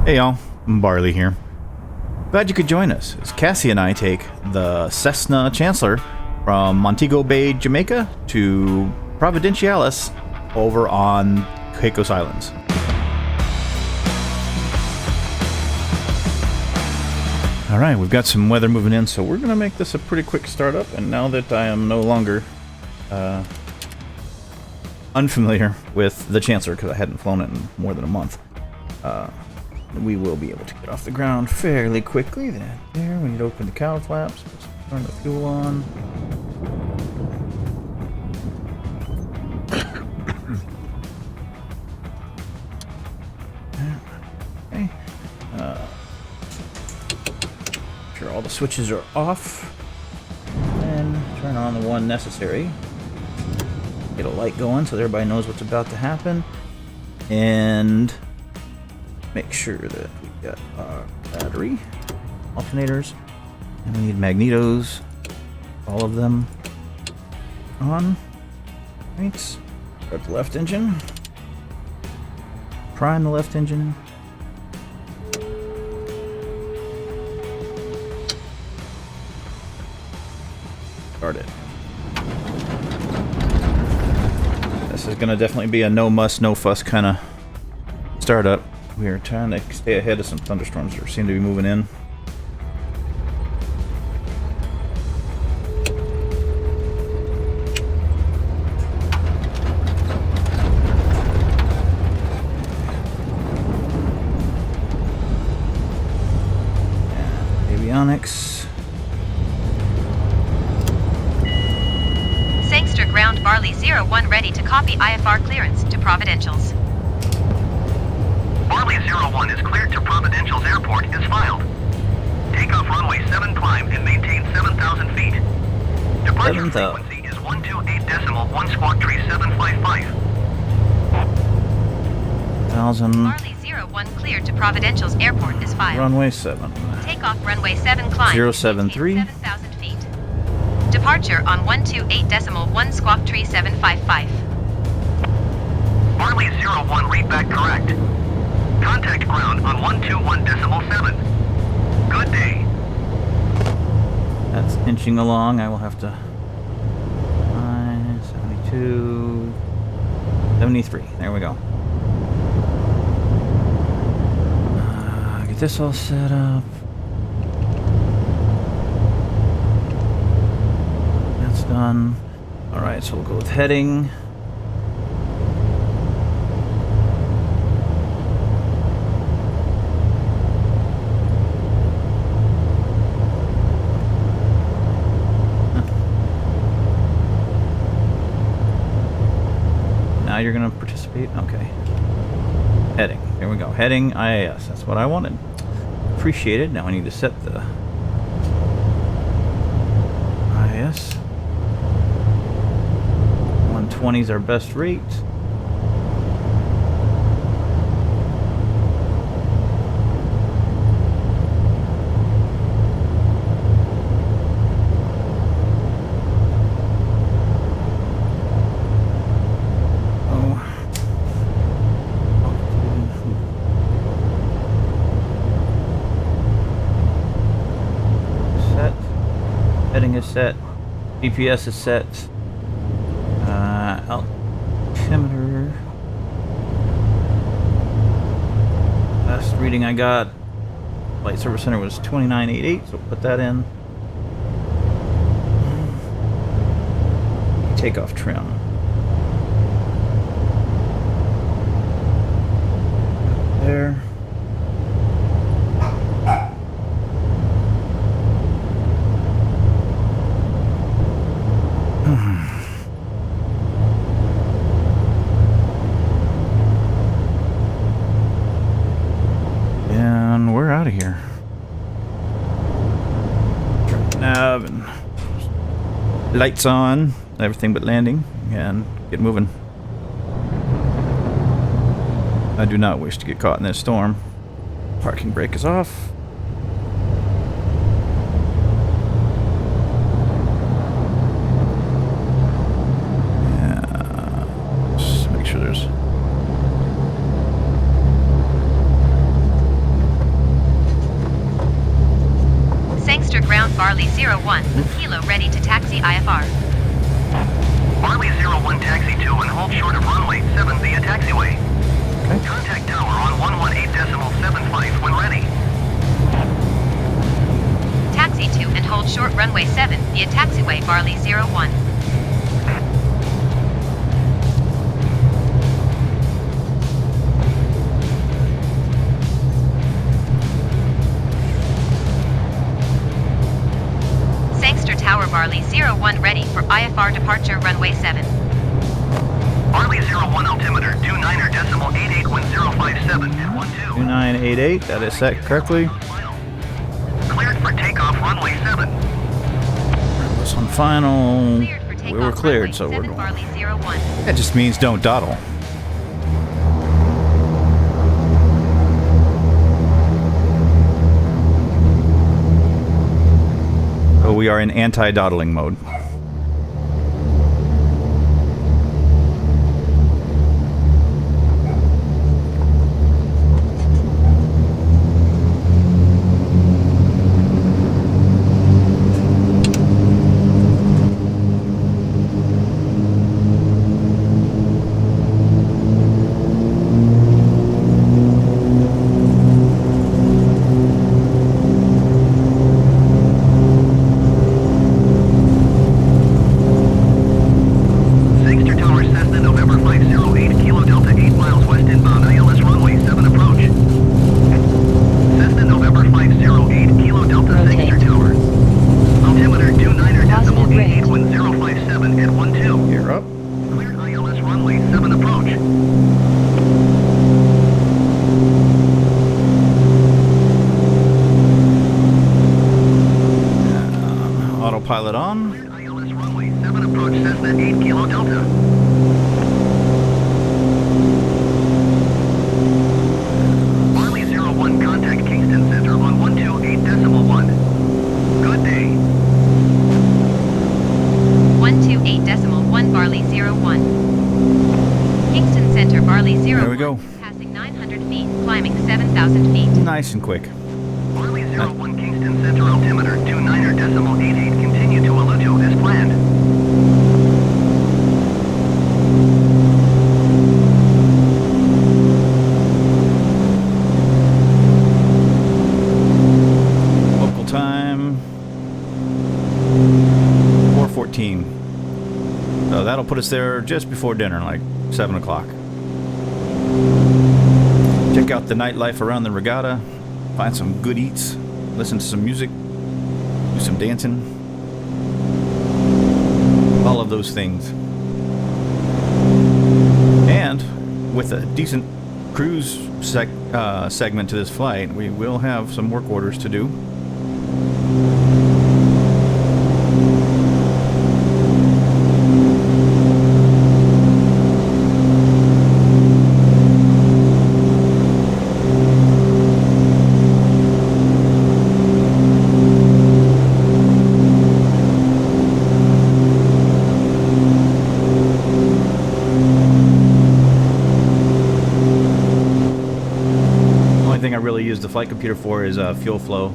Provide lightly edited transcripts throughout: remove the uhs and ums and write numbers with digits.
Hey y'all, Barley here. Glad you could join us as Cassie and I take the Cessna Chancellor from Montego Bay, Jamaica to Providenciales over on Caicos Islands. Alright, we've got some weather moving in, so we're going to make this a pretty quick startup, and now that I am no longer unfamiliar with the Chancellor because I hadn't flown it in more than a month, we will be able to get off the ground fairly quickly. There, we need to open the cowl flaps, turn the fuel on. Okay. Sure all the switches are off. And turn on the one necessary. Get a light going so everybody knows what's about to happen. And make sure that we got our battery, alternators, and we need magnetos, all of them on. Right, start the left engine, prime the left engine, start it. This is going to definitely be a no muss, no fuss kind of startup. We are trying to stay ahead of some thunderstorms that seem to be moving in. Avionics. Sangster ground Barley 01 ready to copy IFR clearance to Providencials. Barley 01 is cleared to Providencials Airport is filed. Takeoff runway 7 climb and maintain 7,000 feet. Departure frequency is 128.1 squawk tree 755. 1,000. Barley 01 cleared to Providencials Airport is filed. Runway 7. Takeoff runway 7 climb. 073. 7,000 feet. Departure on 128.1 squawk tree 755. Barley 01 read back correct. Contact ground on 121.7. Good day. That's inching along. I will have to 72, 73. There we go. Get this all set up. That's done. All right, so we'll go with heading. You're gonna participate? Okay. Heading. There we go. Heading IAS. That's what I wanted. Appreciate it. Now I need to set the IAS. 120 is our best rate. Set. GPS is set. Altimeter. Last reading I got, Flight Service Center was 2988, so put that in. Takeoff trim. There. And we're out of here. Turn the nav and lights on, everything but landing, and get moving. I do not wish to get caught in this storm. Parking brake is off. Barley 01, Kilo ready to taxi IFR. Barley 01 taxi 2 and hold short of runway 7 via taxiway. Okay. Contact tower on 118.75 when ready. Taxi 2 and hold short runway 7 via taxiway Barley 01. Sangster Tower Barley 01 ready for IFR departure runway 7. Barley 01 altimeter 29.88157 at 12. 2988, that is set correctly. Cleared for takeoff runway 7. What's on final? Cleared for We takeoff were cleared, runway so we're 7 going. Barley 01. That just means don't dawdle. Oh, we are in anti-dawdling mode. Sangster Tower Cessna November 508 Kilo Delta 8 miles west inbound ILS runway 7 approach. Cessna November 508 Kilo Delta Sangster Tower. Altimeter 29.88157 at 12. You're up. Cleared ILS runway 7 approach. Autopilot on. Cleared ILS runway 7 approach Cessna 8 Kilo Delta. Barley 01 contact Kingston Center on 128.1. Good day. 128.1 Barley 01. Kingston Center Barley 01. There we go. Passing 900 feet, climbing 7,000 feet. Nice and quick. Barley 01 Kingston Center altimeter 29.88. Continue to Aluto as planned. Local time 4:14. So that'll put us there just before dinner, like 7 o'clock. Check out the nightlife around the regatta. Find some good eats. Listen to some music. Do some dancing. All of those things. And with a decent cruise segment to this flight, we will have some work orders to do. Only thing I really use the flight computer for is fuel flow.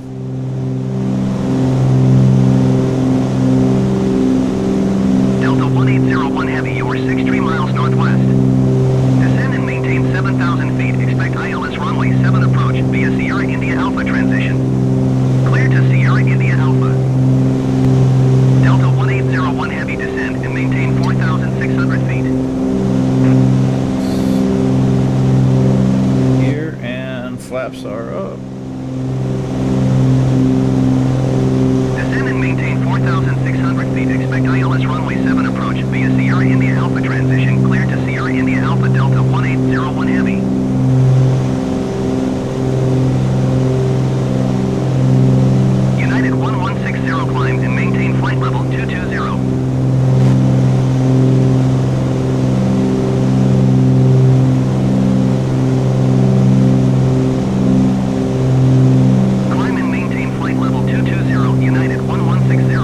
Delta 1801 Heavy, you are 63 miles northwest. Descend and maintain 7,000 feet. Expect ILS runway 7 approach via Sierra India Alpha transition. Clear to Sierra India Alpha. Delta 1801 Heavy, descend and maintain 4,600 feet. Here, and flaps are up. Descend and maintain 4,600 feet. Expect ILS runway 7 approach via Sierra India Alpha transition. Clear to Sierra India Alpha Delta 1801 Heavy. United 1160 climb and maintain flight level 220. Climb and maintain flight level 220, United 1160.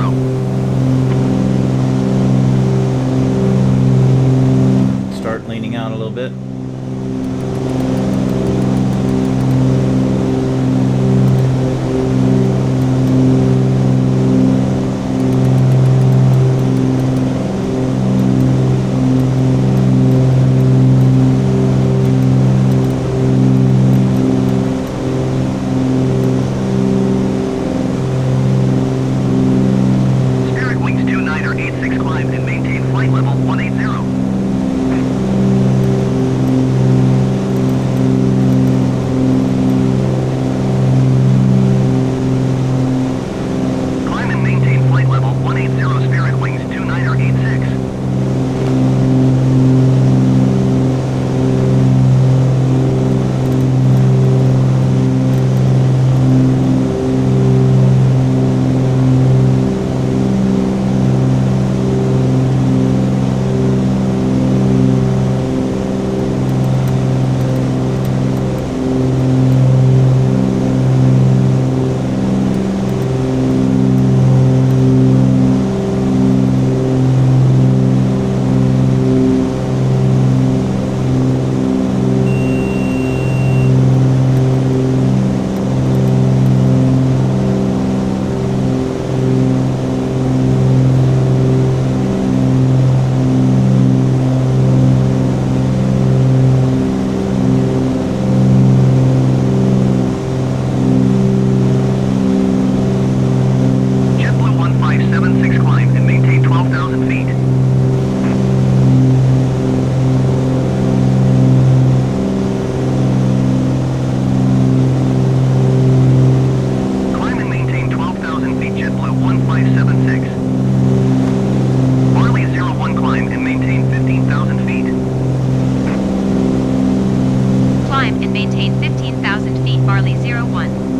Start leaning out a little bit. runway 01.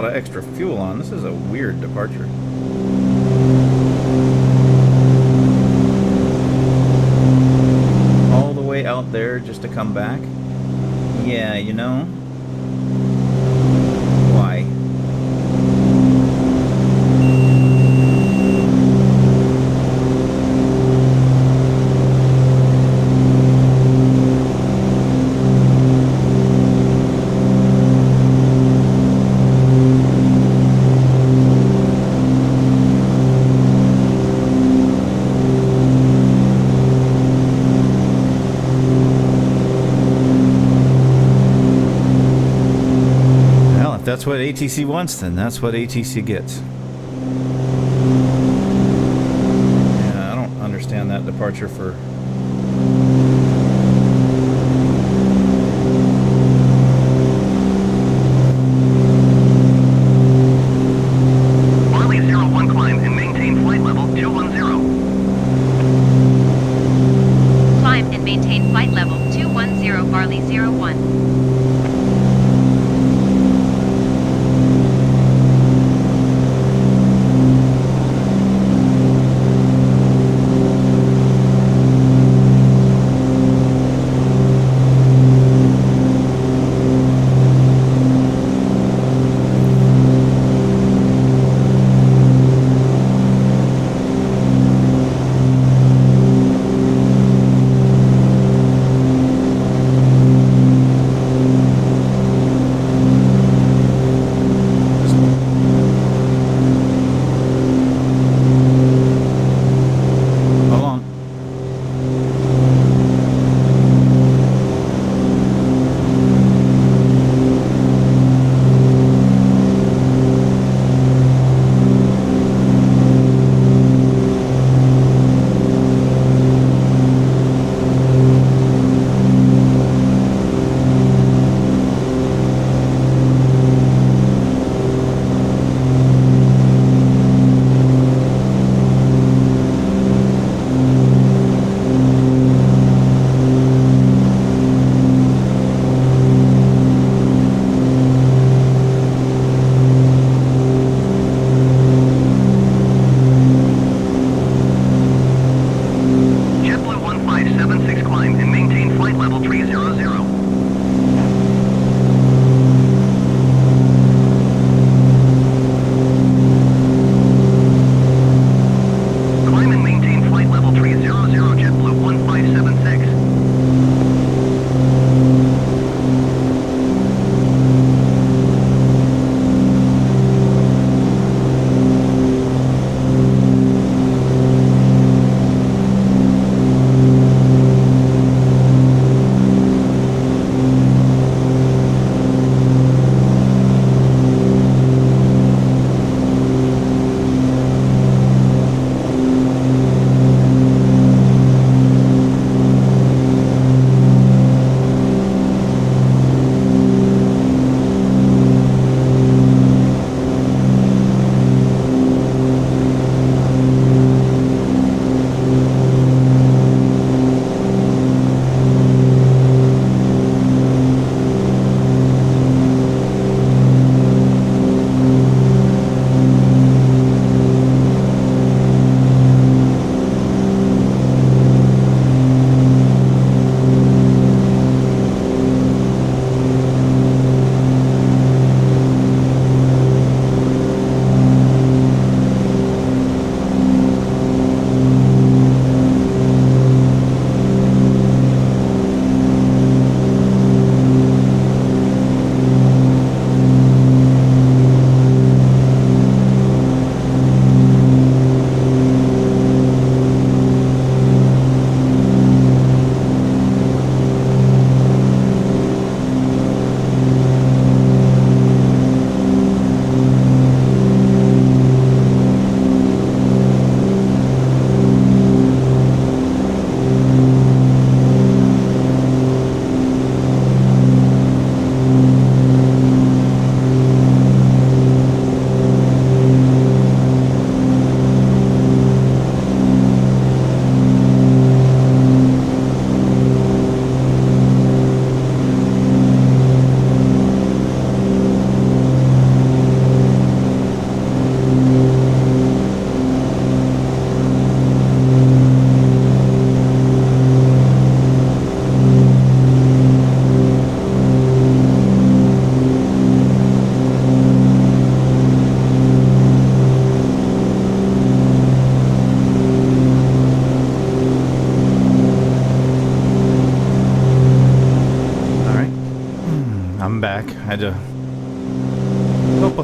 lot of extra fuel on. This is a weird departure. All the way out there just to come back? Yeah, you know. Why? That's what ATC wants, then that's what ATC gets. Yeah, I don't understand that departure for... Barley 01 climb and maintain flight level 210. Climb and maintain flight level 210 Barley 01.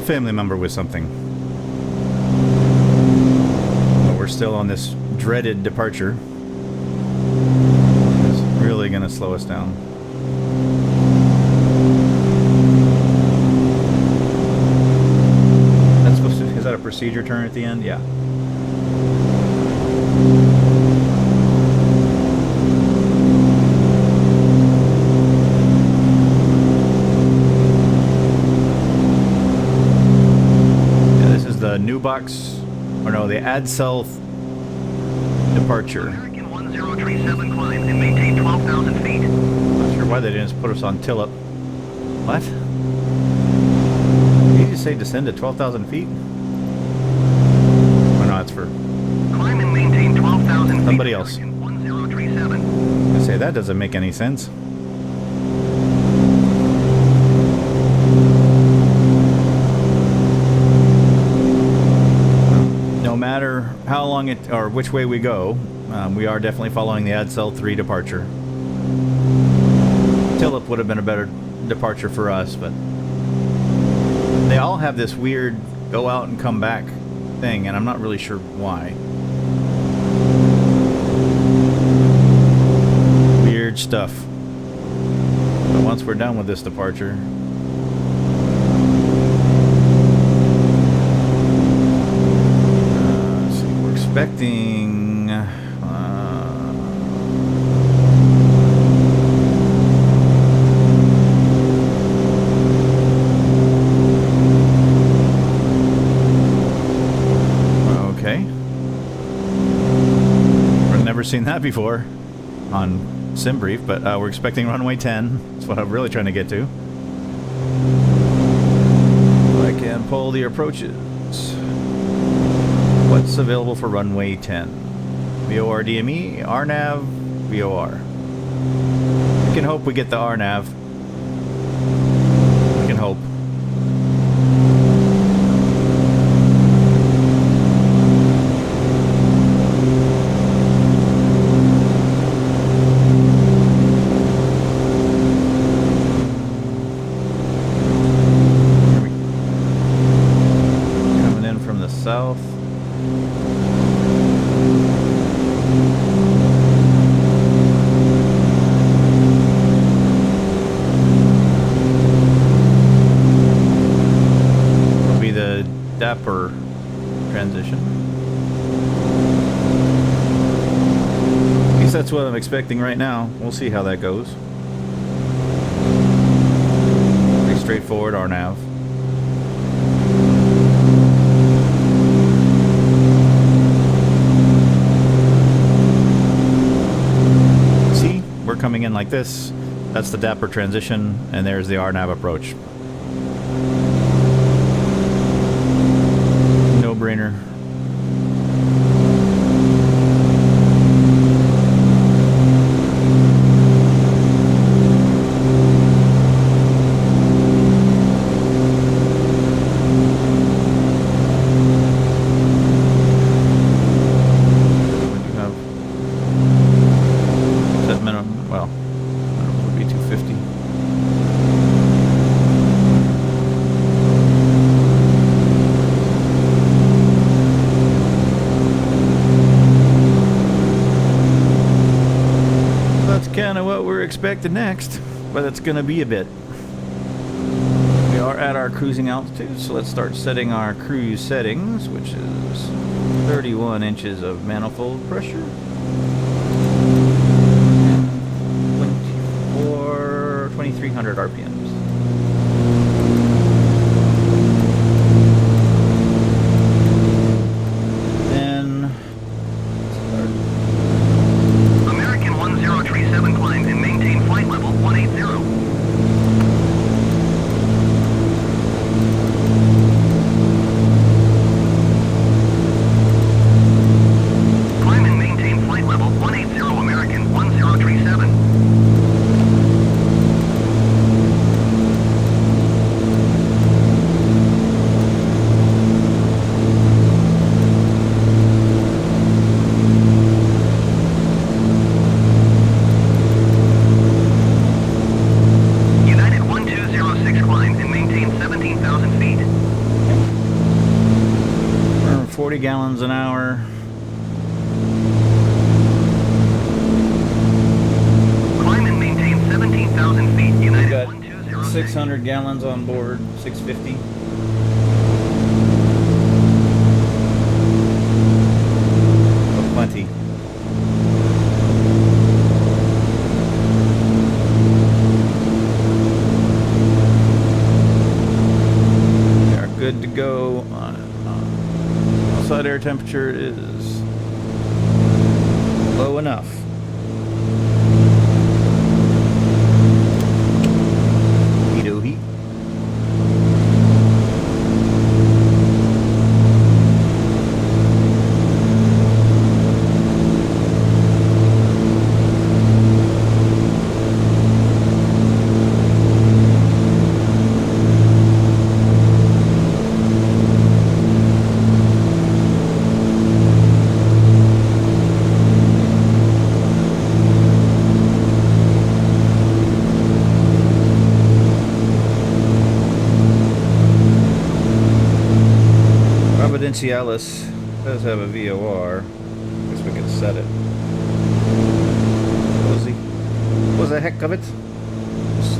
family member with something. But we're still on this dreaded departure. It's really going to slow us down. That's supposed to, is that a procedure turn at the end? Yeah. The new box, or no, the AdSel departure. American 1037 climb and maintain 12,000 feet. Not sure why they didn't just put us on Tillip. What? Did you just say descend to 12,000 feet? Oh no, it's for Climb and maintain 12,000 feet. somebody else. American 1037. I say that doesn't make any sense. No matter how long it or which way we go, we are definitely following the AdSel 3 departure. Tillip would have been a better departure for us, but they all have this weird go out and come back thing, and I'm not really sure why. Weird stuff. But once we're done with this departure, expecting okay. I've never seen that before on SimBrief, but we're expecting runway 10. That's what I'm really trying to get to. I can pull the approaches. What's available for runway 10? VOR DME, RNAV, VOR. We can hope we get the RNAV. We can hope. Coming in from the south. Dapper transition. At least that's what I'm expecting right now. We'll see how that goes. Pretty straightforward, RNAV. See, we're coming in like this. That's the Dapper transition, and there's the RNAV approach. No-brainer. Kind of what we're expecting next, but it's going to be a bit. We are at our cruising altitude, so let's start setting our cruise settings, which is 31 inches of manifold pressure, 2300 RPMs. 40 gallons an hour. Climb and maintain 17,000 feet. We've United got 1206. 600 gallons on board, 650. Oh, plenty. We are good to go on it. Outside air temperature is low enough. Heat. Providencialis does have a VOR. I guess we could set it. Cozy. Was the heck of it? Just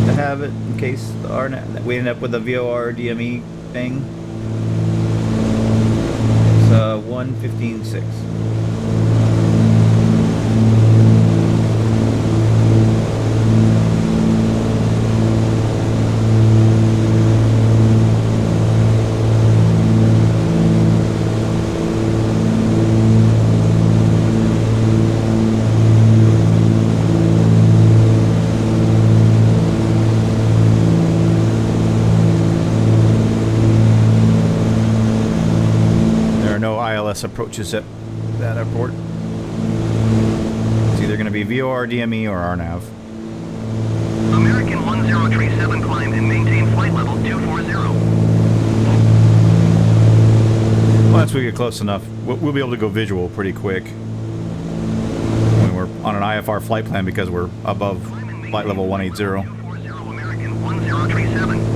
to have it in case the RNAV, we end up with a VOR DME thing. It's 1:15.6. Approaches at that airport. It's either going to be VOR, DME, or RNAV. American 1037, climb and maintain flight level 240. Well, once we get close enough, we'll be able to go visual pretty quick when we're on an IFR flight plan because we're above flight level 180. American 1037.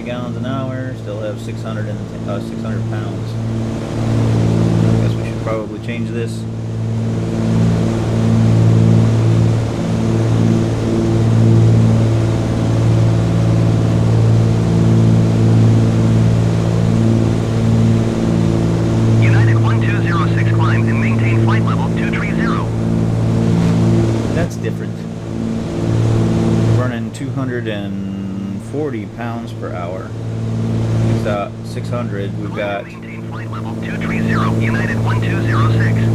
gallons an hour, still have 600 pounds. I guess we should probably change this. United 1206, climb and maintain flight level 230. That's different. Burning 240 pounds per hour. It's 600. We've got. Maintain flight level 230. United 1206.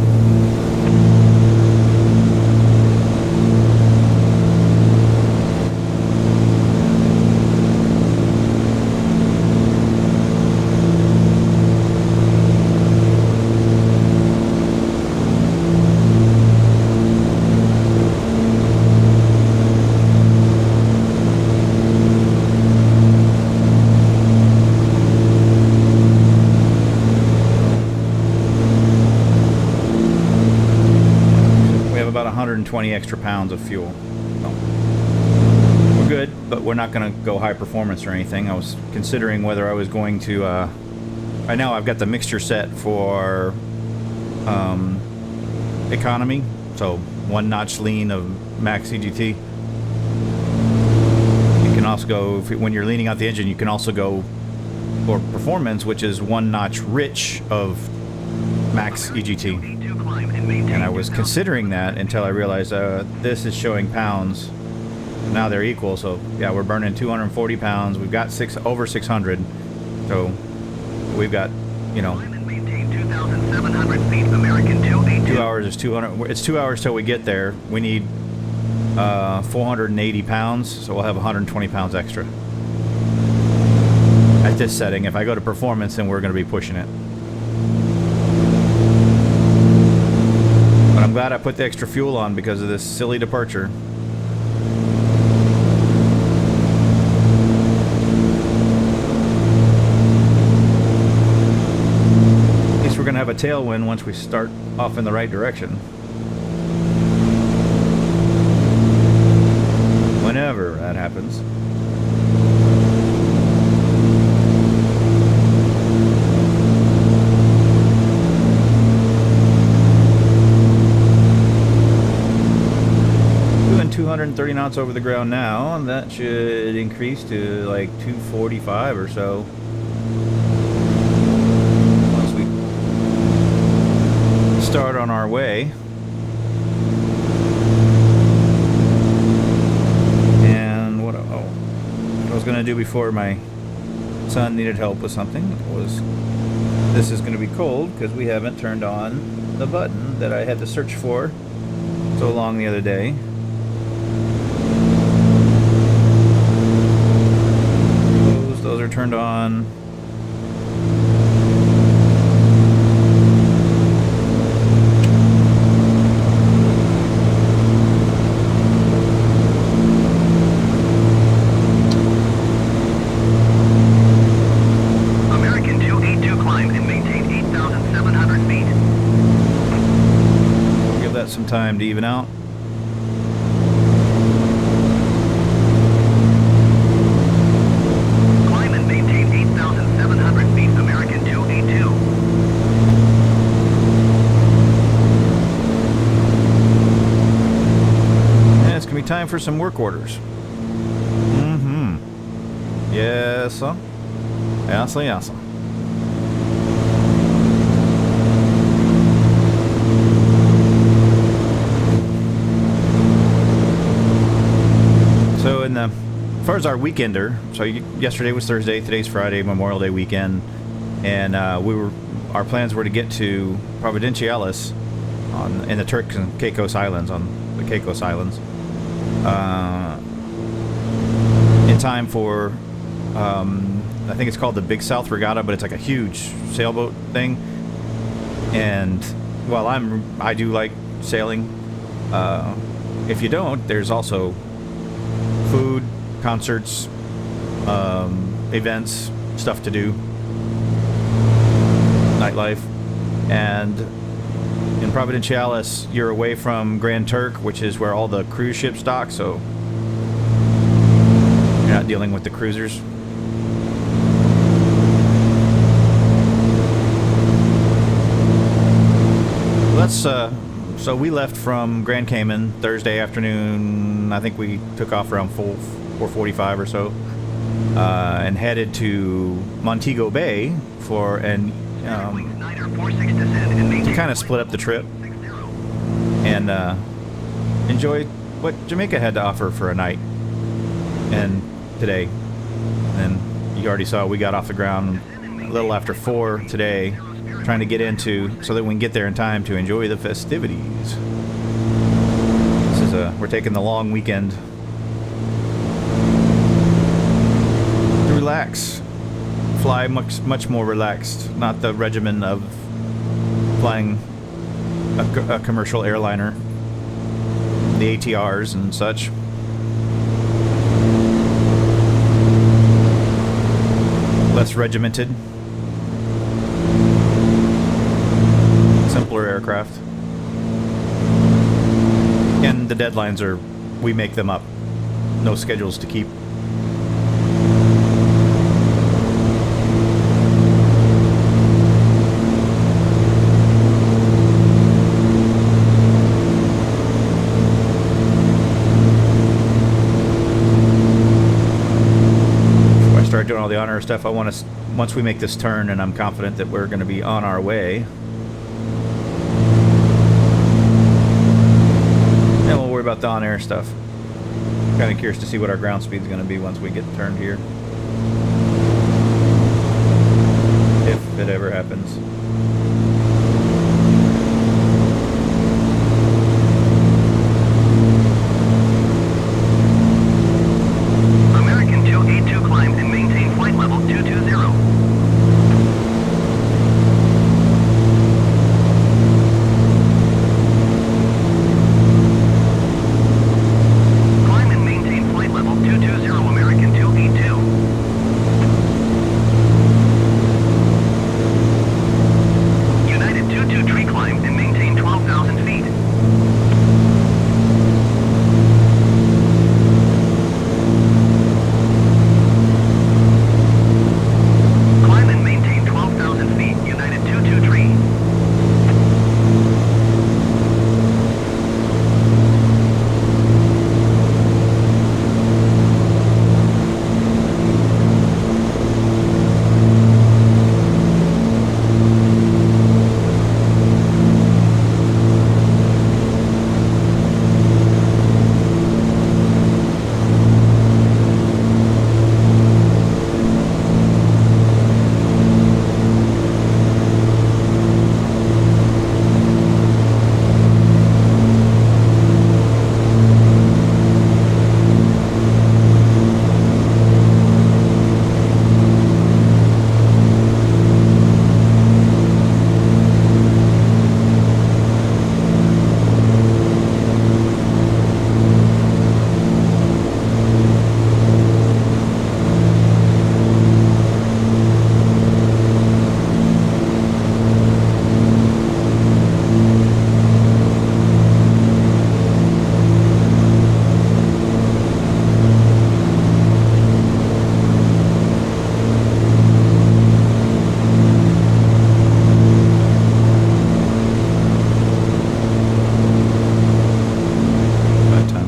About 120 extra pounds of fuel. So we're good, but we're not going to go high performance or anything. I was considering whether I was going to. Right now, I've got the mixture set for economy, so 1 notch lean of max EGT. You can also go when you're leaning out the engine. You can also go for performance, which is 1 notch rich of max EGT. And I was considering that until I realized this is showing pounds. Now they're equal, so yeah, we're burning 240 pounds. We've got over 600, so we've got, you know, 2 hours is 200. It's 2 hours till we get there. We need 480 pounds, so we'll have 120 pounds extra at this setting. If I go to performance, then we're going to be pushing it. But I'm glad I put the extra fuel on because of this silly departure. At least we're going to have a tailwind once we start off in the right direction. Whenever that happens. Doing 230 knots over the ground now, and that should increase to like 245 or so once we start on our way. Going to do before my son needed help with something was, this is going to be cold because we haven't turned on the button that I had to search for so long the other day. Those are turned on. Some time to even out. Climb and maintain 8,700 feet, American 282. And it's gonna be time for some work orders. Yes, sir. Yes, sir. Yes, sir. So as far as our weekender, so yesterday was Thursday, today's Friday, Memorial Day weekend, and our plans were to get to Providenciales in the Turks and Caicos Islands, on the Caicos Islands, in time for I think it's called the Big South Regatta, but it's like a huge sailboat thing. And while I do like sailing, if you don't, there's also food, concerts, events, stuff to do, nightlife. And in Providenciales, you're away from Grand Turk, which is where all the cruise ships dock, so you're not dealing with the cruisers. So we left from Grand Cayman Thursday afternoon. I think we took off around 4:45 or so, and headed to Montego Bay to kind of split up the trip and enjoy what Jamaica had to offer for a night and today. And you already saw we got off the ground a little after 4 today, trying to get into so that we can get there in time to enjoy the festivities. We're taking the long weekend to relax, fly much more relaxed, not the regimen of flying a commercial airliner, the ATRs and such. Less regimented, simpler aircraft. And the deadlines are, we make them up. No schedules to keep. Before I start doing all the OnAir stuff, I want to, once we make this turn, and I'm confident that we're going to be on our way, about the on-air stuff. Kind of curious to see what our ground speed is going to be once we get turned here. If it ever happens. American 282 climb and maintain flight level 220. Climb and maintain flight level 220, American 282. United 223 climb and maintain 12,000 feet. Climb and maintain 12,000 feet, United 223.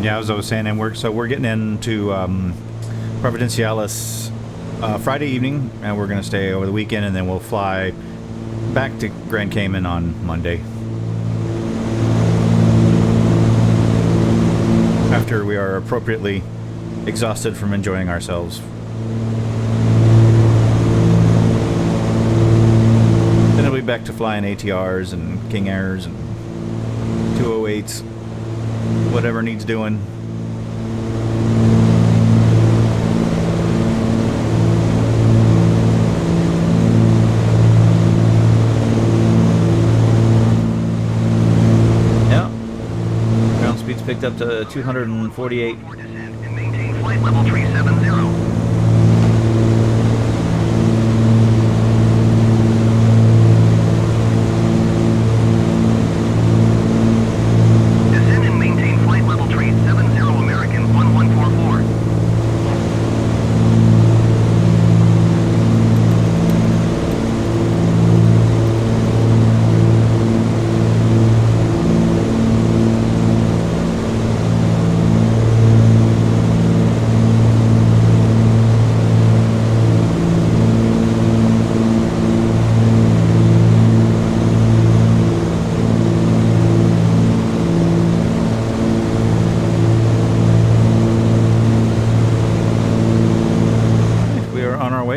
Yeah, as I was saying, and we're getting into Providenciales Friday evening, and we're going to stay over the weekend, and then we'll fly back to Grand Cayman on Monday. After we are appropriately exhausted from enjoying ourselves. Then it'll be back to flying ATRs and King Airs and 208s. Whatever needs doing. Yeah. Ground speed's picked up to 248. And maintain flight level 370. Descend and maintain flight level 370, American 1144.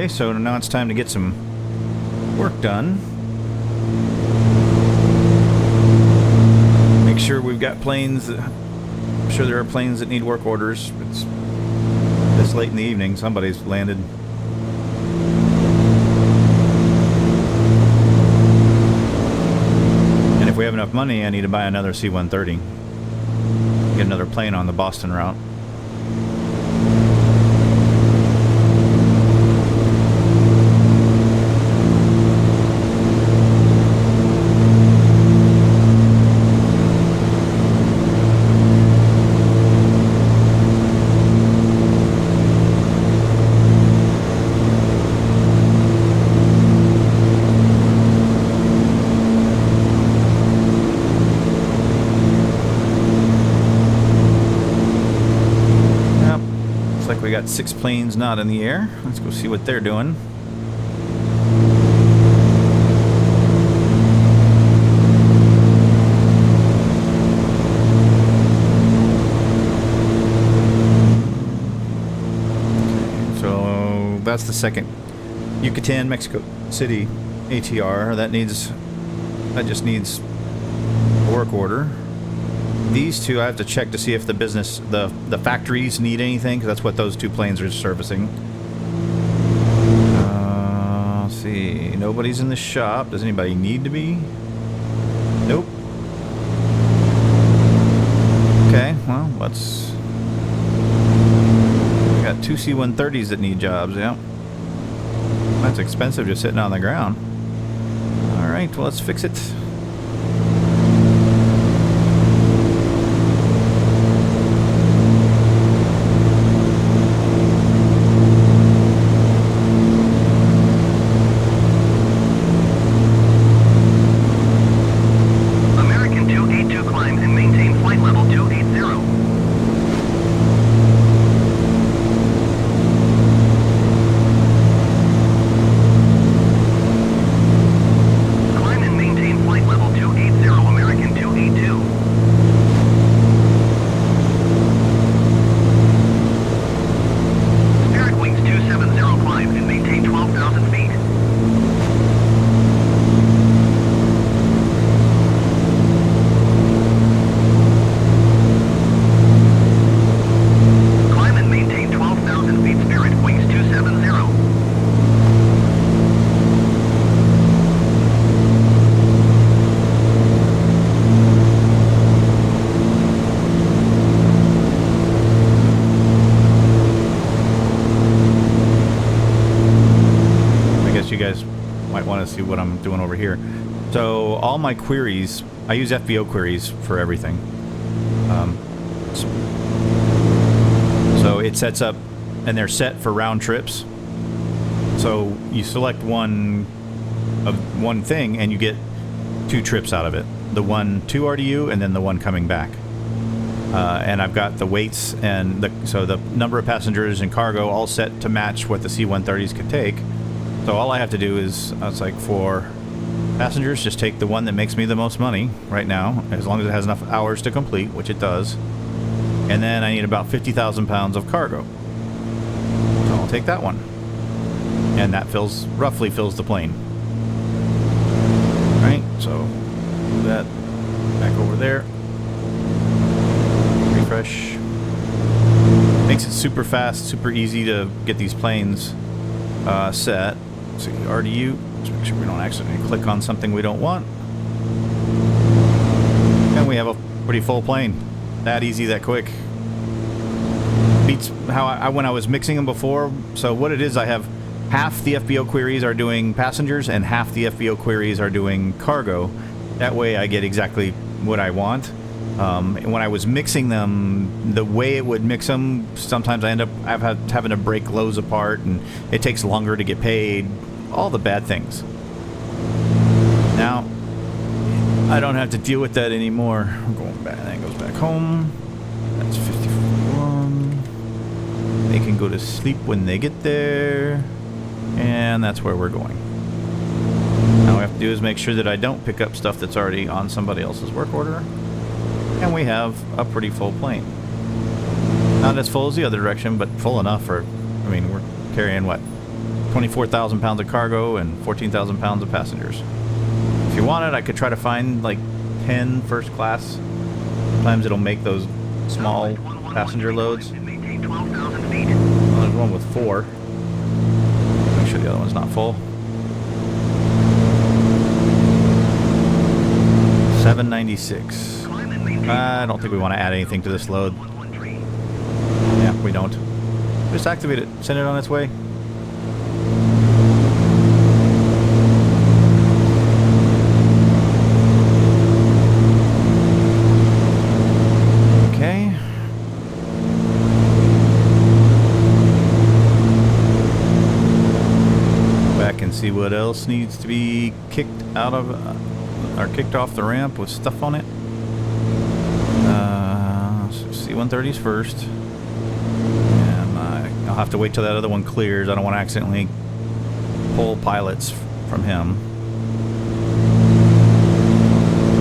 So now it's time to get some work done. Make sure we've got planes. I'm sure there are planes that need work orders. It's this late in the evening. Somebody's landed. And if we have enough money, I need to buy another C-130. Get another plane on the Boston route. We got 6 planes not in the air. Let's go see what they're doing. that's the second Yucatan, Mexico City ATR. That just needs a work order. These two I have to check to see if the factories need anything, because that's what those two planes are servicing. Let's see. Nobody's in the shop. Does anybody need to be? Nope. Okay, well, let's... We got two C-130s that need jobs, yeah. That's expensive just sitting on the ground. Alright, well, let's fix it. See what I'm doing over here. So all my queries, I use FBO queries for everything. So it sets up, and they're set for round trips. So you select one thing, and you get 2 trips out of it. The one to RDU, and then the one coming back. And I've got the weights and so the number of passengers and cargo all set to match what the C-130s could take. So all I have to do is, it's like for passengers, just take the one that makes me the most money right now, as long as it has enough hours to complete, which it does. And then I need about 50,000 pounds of cargo. So I'll take that one. And that roughly fills the plane. Right, so move that back over there. Refresh. Makes it super fast, super easy to get these planes set. So RDU, let's make sure we don't accidentally click on something we don't want. And we have a pretty full plane. That easy, that quick. Beats how when I was mixing them before. So what it is, I have half the FBO queries are doing passengers and half the FBO queries are doing cargo. That way I get exactly what I want. And when I was mixing them, the way it would mix them, sometimes I end up having to break loads apart, and it takes longer to get paid. All the bad things. Now, I don't have to deal with that anymore. I'm going back. That goes back home. That's 51. They can go to sleep when they get there, and that's where we're going. Now, what we have to do is make sure that I don't pick up stuff that's already on somebody else's work order. And we have a pretty full plane. Not as full as the other direction, but full enough for, I mean, we're carrying what? 24,000 pounds of cargo and 14,000 pounds of passengers. If you wanted, I could try to find like 10 first class. Sometimes it'll make those small passenger loads. Well, there's one with 4. Make sure the other one's not full. 796. I don't think we want to add anything to this load. Yeah, we don't. Just activate it. Send it on its way. Okay. Back and see what else needs to be kicked out of or kicked off the ramp with stuff on it. C-130s first. And I'll have to wait till that other one clears. I don't want to accidentally pull pilots from him.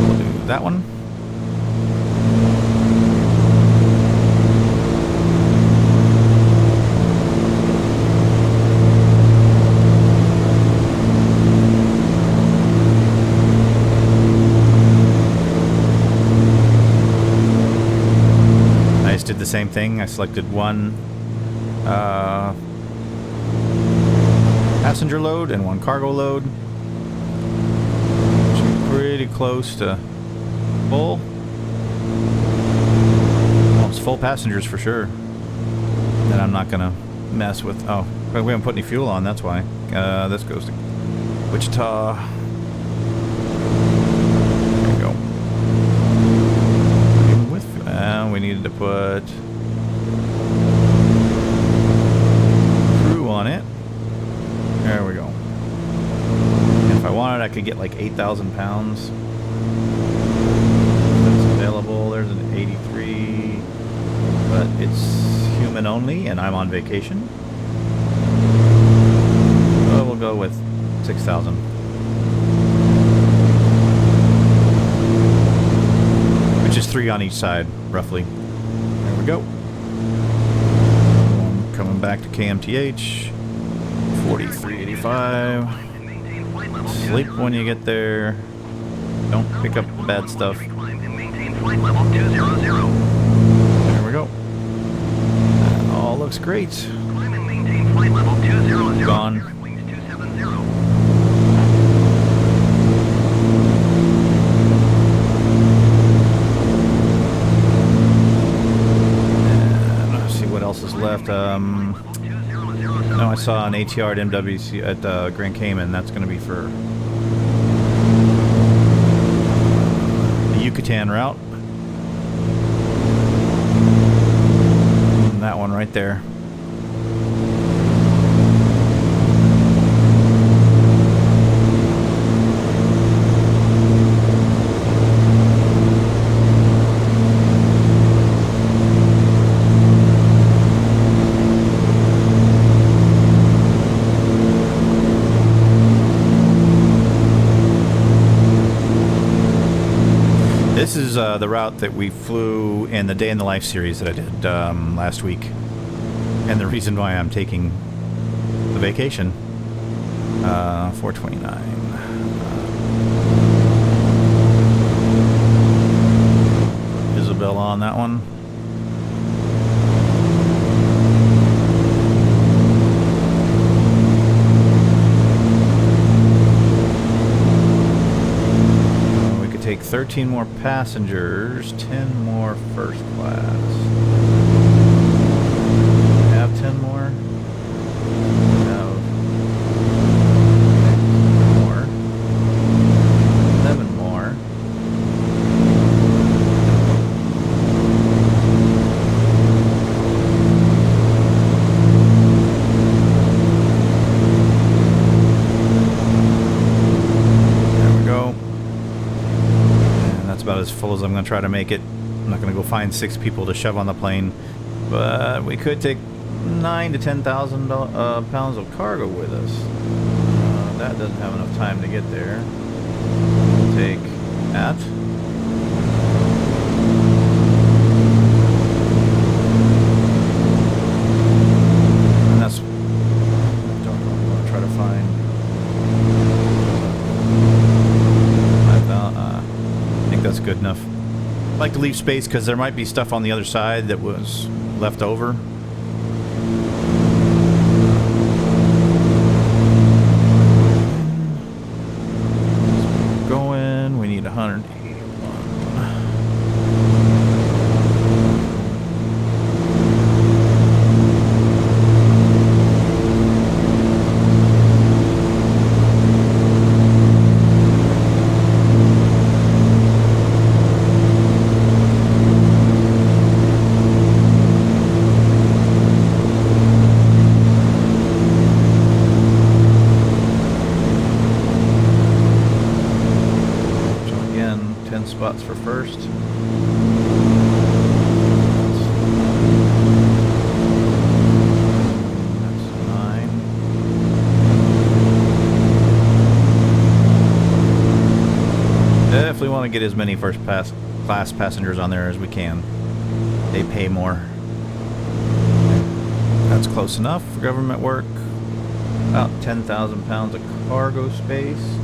We'll do that one. just did the same thing. I selected one passenger load and one cargo load. Pretty close to full. Well, it's full passengers for sure. Then I'm not gonna mess with. Oh, we haven't put any fuel on. That's why. This goes to Wichita. There we go. Even with, we needed to put crew on it. There we go. And if I wanted, I could get like 8,000 pounds. That's available. There's an 83, but it's human only, and I'm on vacation. So we'll go with 6,000. Which is 3 on each side, roughly. There we go. Coming back to KMTH. 4385. Sleep when you get there. Don't pick up the bad stuff. There we go. That all looks great. Gone. And let's see what else is left. No, I saw an ATR at MWC at Grand Cayman. That's going to be for the Yucatan route. And that one right there. This is the route that we flew in the Day in the Life series that I did last week. And the reason why I'm taking the vacation. 429. Isabella on that one. Take 13 more passengers, 10 more first class. Have 10 more? Have more. 11 more. About as full as I'm going to try to make it. I'm not going to go find 6 people to shove on the plane, but we could take 9,000 to 10,000 pounds of cargo with us. That doesn't have enough time to get there. We'll take that. And that's what I'm going to try to find. That's good enough. I like to leave space because there might be stuff on the other side that was left over. Going. We need 181. Spots for first. That's 9. Definitely want to get as many first class passengers on there as we can. They pay more. That's close enough for government work. About 10,000 pounds of cargo space.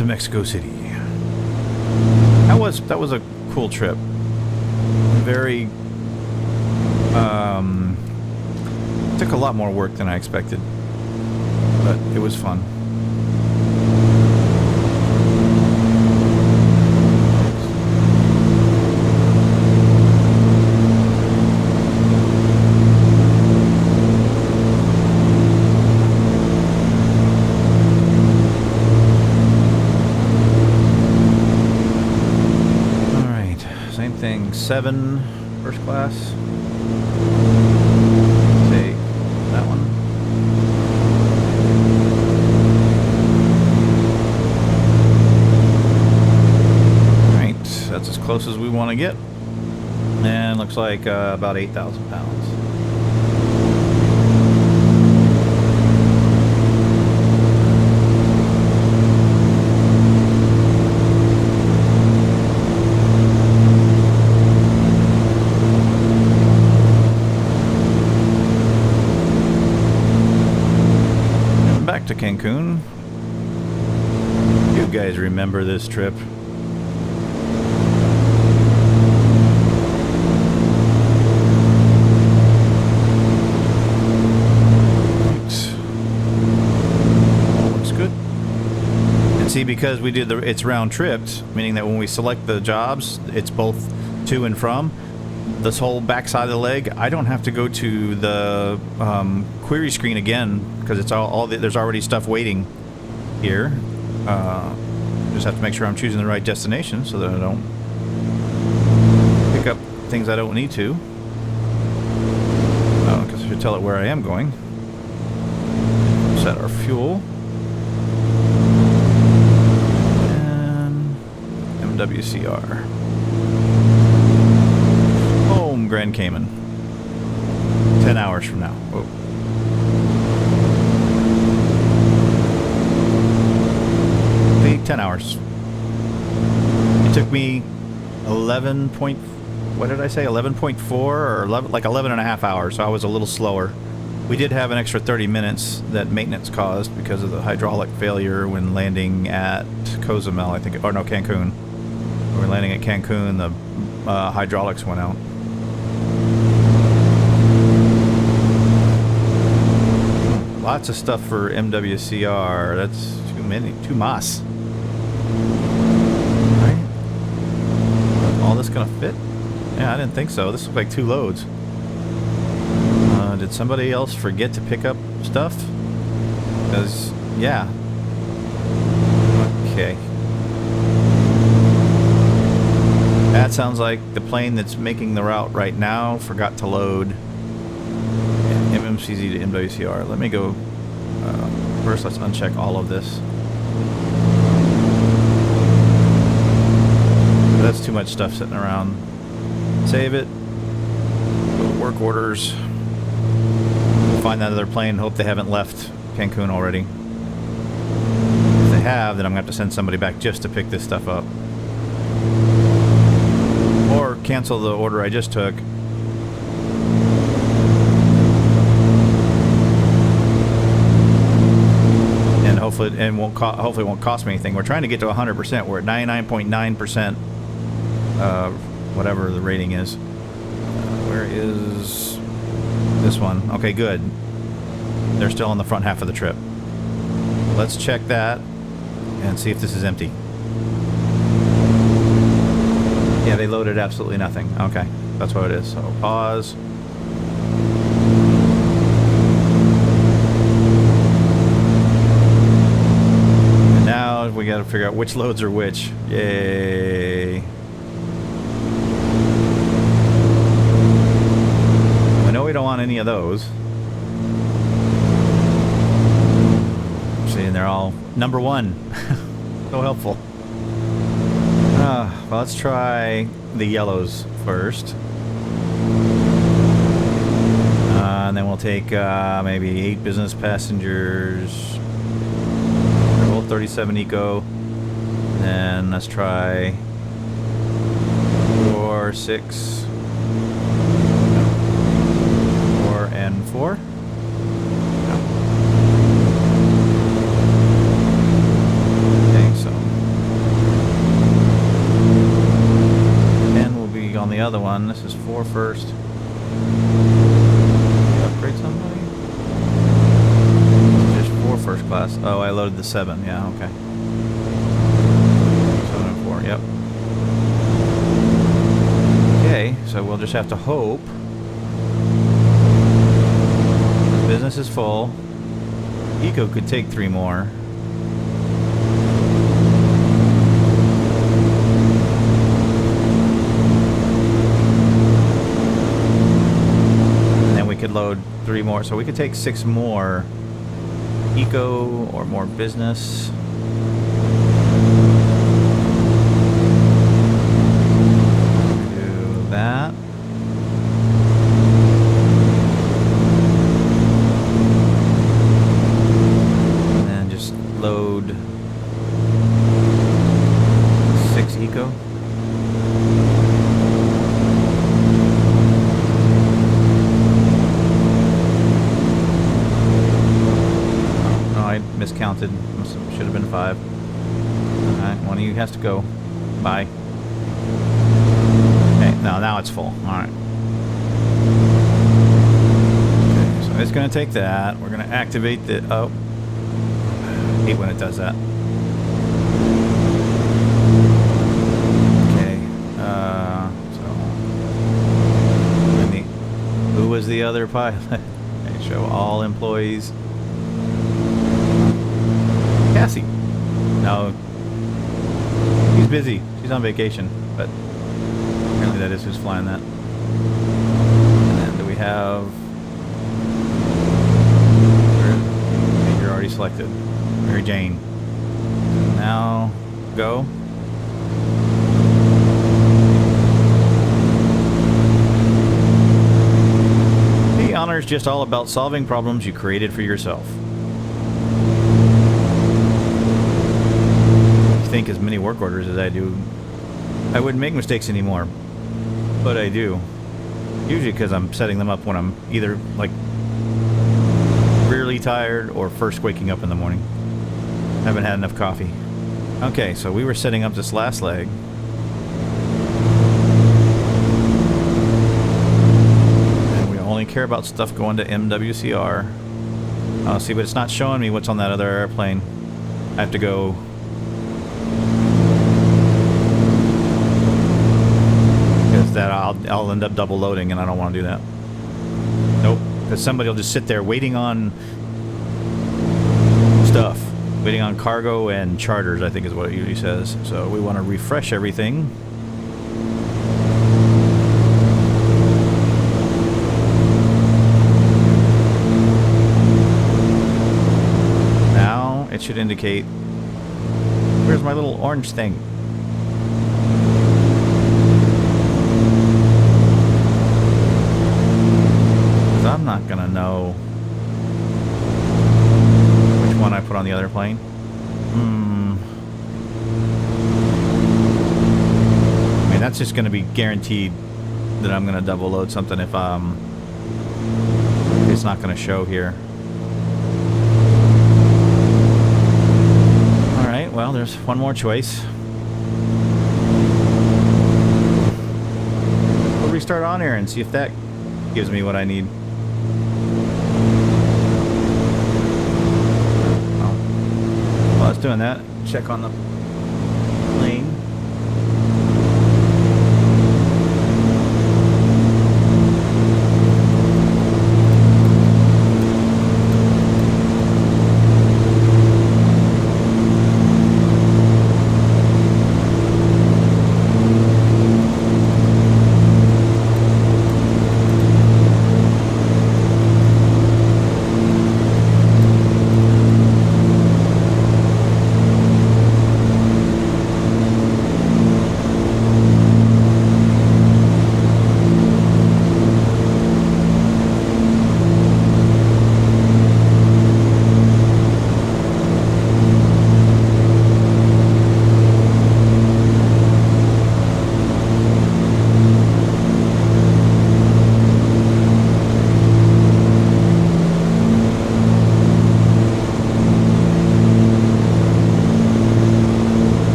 to Mexico City. That was a cool trip. Very took a lot more work than I expected, but it was fun. Same thing, 7 first class. Take that one. Alright, that's as close as we want to get. And looks like about 8,000 pounds. To Cancun. You guys remember this trip? All looks good. And see, because we did it's round tripped, meaning that when we select the jobs, it's both to and from. This whole backside of the leg, I don't have to go to the query screen again because it's there's already stuff waiting here. Just have to make sure I'm choosing the right destination so that I don't pick up things I don't need to. Because I should tell it where I am going. Set our fuel. And MWCR. Home, Grand Cayman. 10 hours from now. Whoa. Take 10 hours. It took me 11.4 or 11, like 11 and a half hours, so I was a little slower. We did have an extra 30 minutes that maintenance caused because of the hydraulic failure when landing at Cozumel, I think, or no, Cancun. When we were landing at Cancun, the hydraulics went out. Lots of stuff for MWCR. That's too many. Too mas. Right? All this gonna fit? Yeah, I didn't think so. This looks like 2 loads. Did somebody else forget to pick up stuff? Because, yeah. Okay. That sounds like the plane that's making the route right now forgot to load MMCZ to MWCR. Let me go. First, let's uncheck all of this. That's too much stuff sitting around. Save it. Go to work orders. Find that other plane. Hope they haven't left Cancun already. If they have, then I'm going to have to send somebody back just to pick this stuff up. Or cancel the order I just took. And hopefully it won't cost me anything. We're trying to get to 100%. We're at 99.9%. Whatever the rating is. Where is this one? Okay, good. They're still on the front half of the trip. Let's check that and see if this is empty. Yeah, they loaded absolutely nothing. Okay, that's what it is. So pause. And now we got to figure out which loads are which. Yay. I know we don't want any of those. See, and they're all number 1. So helpful. Well, let's try the yellows first. And then we'll take maybe 8 business passengers. Roll 37 eco. And then let's try 4, 6, 4, and 4. Okay, so one. This is 4 first. Upgrade somebody? This is just 4 first class. Oh, I loaded the 7. Yeah, okay. 7 and 4, yep. Okay, so we'll just have to hope. The business is full. Eco could take 3 more. And then we could load 3 more. So we could take 6 more. Eco or more business. Do that. Load 6 eco. Oh, I miscounted. Should have been 5. Alright, one of you has to go. Bye. Okay, no, now it's full. Alright. Okay, so it's going to take that. We're going to activate the... Oh. I hate when it does that. Okay. So who was the other pilot? Okay, show all employees. Cassie. No. He's busy. She's on vacation, but apparently that is who's flying that. And then do we have? You're already selected. Mary Jane. Now, go. The honor is just all about solving problems you created for yourself. If you think as many work orders as I do, I wouldn't make mistakes anymore. But I do. Usually because I'm setting them up when I'm either, like, really tired or first waking up in the morning. Haven't had enough coffee. Okay, so we were setting up this last leg. And we only care about stuff going to MWCR. See, but it's not showing me what's on that other airplane. I have to go... Because that I'll end up double loading and I don't want to do that. Nope. Because somebody will just sit there waiting on stuff. Waiting on cargo and charters, I think is what it usually says. So we want to refresh everything. Now it should indicate... Where's my little orange thing? Because I'm not going to know... one I put on the other plane. I mean, that's just going to be guaranteed that I'm going to double load something if it's not going to show here. Alright, well, there's one more choice. We'll restart OnAir and see if that gives me what I need. While it's doing that, check on the plane.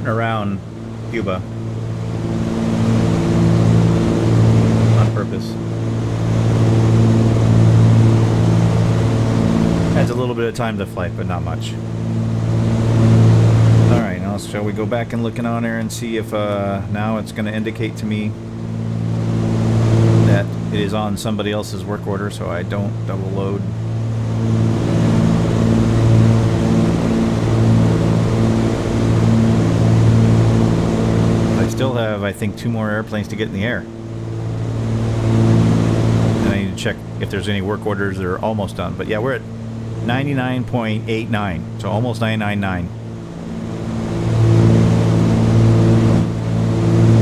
around Cuba. of time to flight, but not much. Alright, now shall we go back and look in on there and see if now it's going to indicate to me that it is on somebody else's work order, so I don't double load. I still have, I think, 2 more airplanes to get in the air. And I need to check if there's any work orders that are almost done. But yeah, we're at 99.89, so almost 99.9.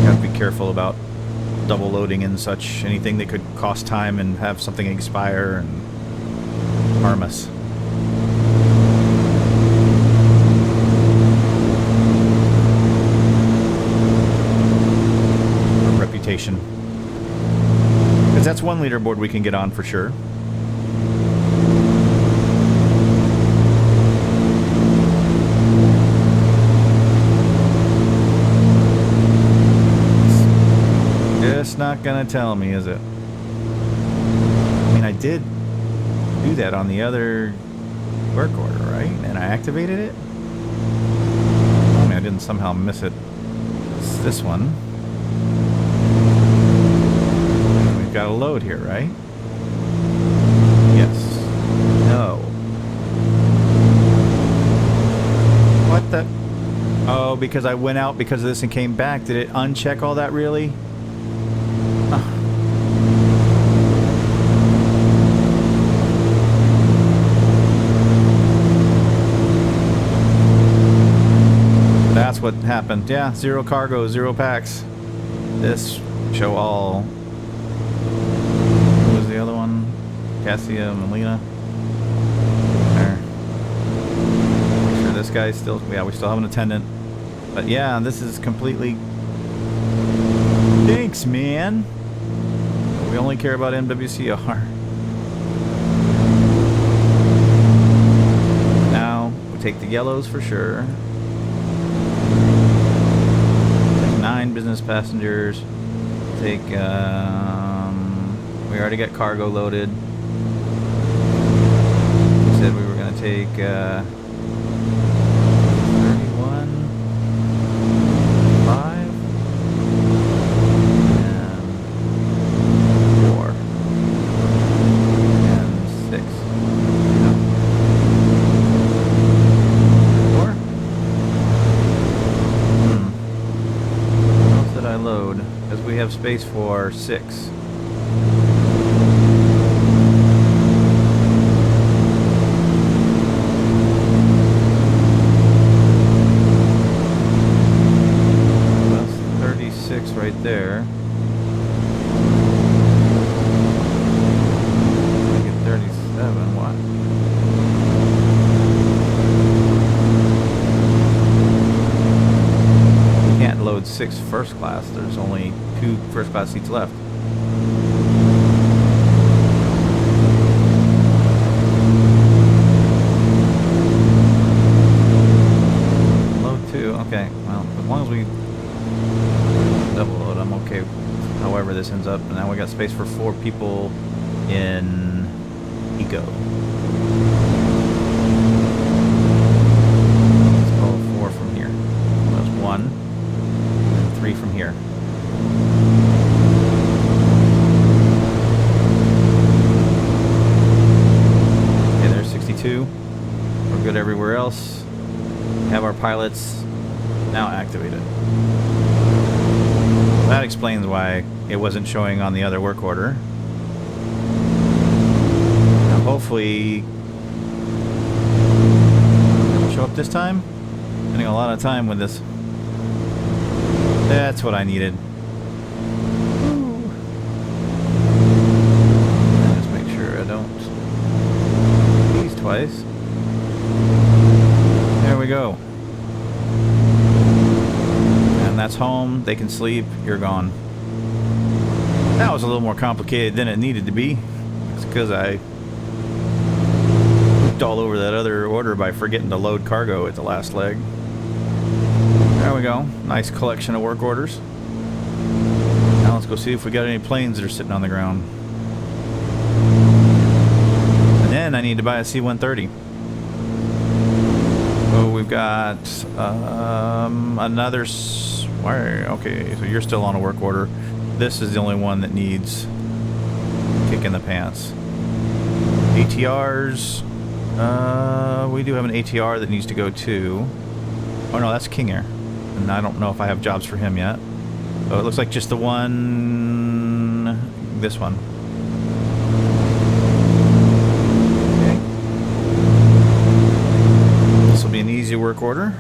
Gotta be careful about double loading and such. Anything that could cost time and have something expire and harm us. Our reputation. Because that's one leaderboard we can get on for sure. It's not gonna tell me, is it? I mean, I did do that on the other work order, right? And I activated it? I mean, I didn't somehow miss it. It's this one. And we've got a load here, right? Yes. No. What the? Oh, because I went out because of this and came back. Did it uncheck all that, really? That's what happened. Yeah, 0 cargo, 0 packs. This show all. What was the other one? Cassia, Melina. There. Make sure this guy's still. Yeah, we still have an attendant. But yeah, this is completely. Thanks, man. We only care about MWCR. Now we take the yellows for sure. 9 business passengers. Take, we already got cargo loaded. We said we were going to take, 31, 5, and 4, and 6. No. 4? Load, because we have space for 6. That's 36 right there. I get 37. What? Can't load 6 first class. There's only 2 first class seats left. Load 2. Okay. Well, as long as we double load, I'm okay. However this ends up. And now we got space for 4 people in Eco. Let's call 4 from here. That's 1. 3 from here. Okay, there's 62. We're good everywhere else. Have our pilots now activated. That explains why it wasn't showing on the other work order. Now hopefully it'll show up this time. Spending a lot of time with this. That's what I needed. Just make sure I don't these twice. There we go. And that's home. They can sleep. You're gone. That was a little more complicated than it needed to be. It's because I looked all over that other order by forgetting to load cargo at the last leg. There we go. Nice collection of work orders. Now let's go see if we got any planes that are sitting on the ground. And then I need to buy a C-130. we've got another. Okay, so you're still on a work order. This is the only one that needs kick in the pants. ATRs. We do have an ATR that needs to go too. Oh no, that's King Air. And I don't know if I have jobs for him yet. So it looks like just the one... this one. Okay. This will be an easy work order.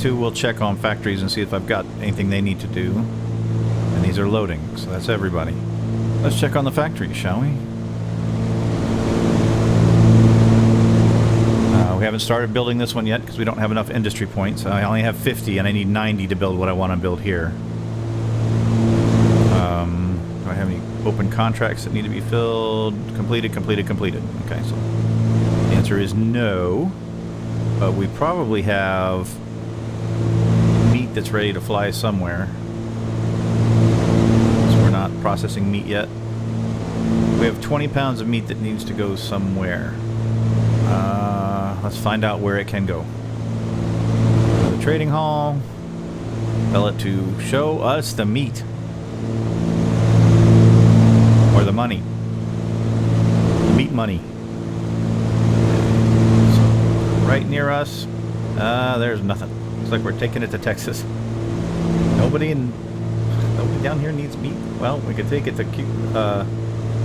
We'll check on factories and see if I've got anything they need to do. And these are loading, so that's everybody. Let's check on the factories, shall we? We haven't started building this one yet because we don't have enough industry points. I only have 50 and I need 90 to build what I want to build here. Do I have any open contracts that need to be filled? Completed. Okay, so the answer is no. But we probably have meat that's ready to fly somewhere. So we're not processing meat yet. We have 20 pounds of meat that needs to go somewhere. Let's find out where it can go. Go to the trading hall. Tell it to show us the meat. Or the money. The meat money. So, right near us. There's nothing. Looks like we're taking it to Texas. Nobody down here needs meat. Well, we could take it to Cuba.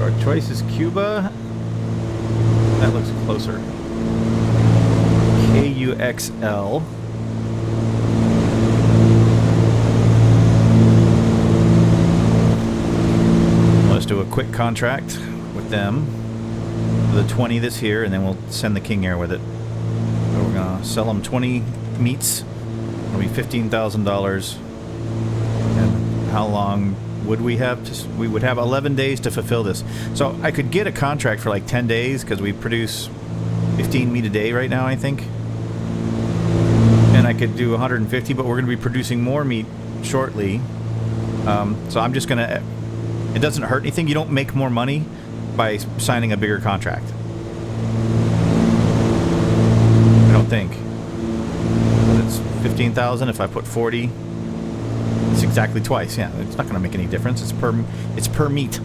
Our choice is Cuba. That looks closer. KUXL. Let's do a quick contract with them. The 20 this here, and then we'll send the King Air with it. So we're gonna sell them 20 meats. It'll be $15,000. And how long would we have? We would have 11 days to fulfill this. So I could get a contract for like 10 days because we produce 15 meat a day right now, I think. And I could do 150, but we're going to be producing more meat shortly. So I'm just going to... It doesn't hurt anything. You don't make more money by signing a bigger contract. I don't think. But it's 15,000. If I put 40, it's exactly twice. Yeah, it's not going to make any difference. It's per meet.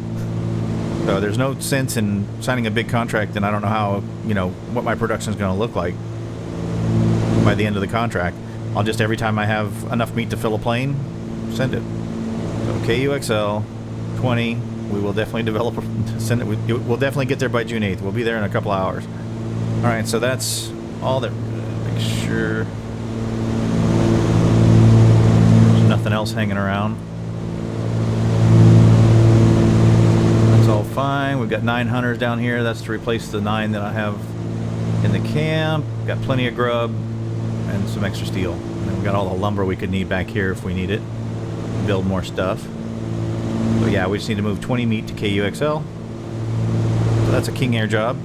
So there's no sense in signing a big contract, and I don't know how, you know, what my production is going to look like by the end of the contract. I'll just, every time I have enough meat to fill a plane, send it. So KUXL 20. We will definitely develop, send it. We'll definitely get there by June 8th. We'll be there in a couple hours. All right, so that's all that. Make sure there's nothing else hanging around. That's all fine. We've got 9 hunters down here. That's to replace the 9 that I have in the camp. Got plenty of grub and some extra steel. And then we got all the lumber we could need back here if we need it. Build more stuff. But yeah, we just need to move 20 meat to KUXL. So that's a King Air job.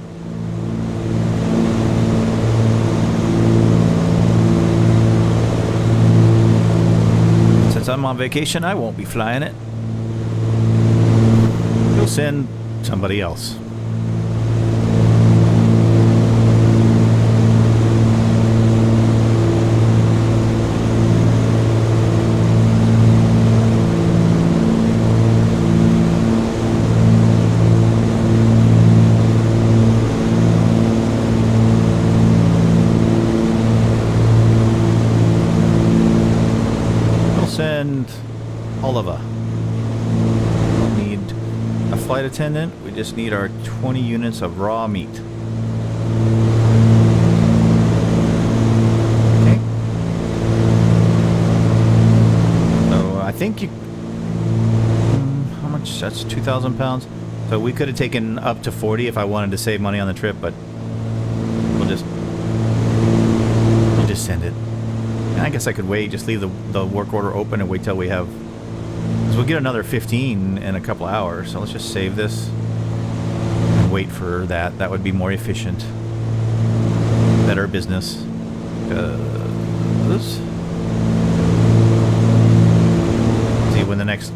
Since I'm on vacation, I won't be flying it. We'll send somebody else. Oliva. We need a flight attendant. We just need our 20 units of raw meat. Okay. So I think you... how much? That's 2,000 pounds. So we could have taken up to 40 if I wanted to save money on the trip, but we'll just send it. And I guess I could wait, just leave the work order open and wait till we have... Because we'll get another 15 in a couple hours, so let's just save this and wait for that. That would be more efficient. Better business. See when the next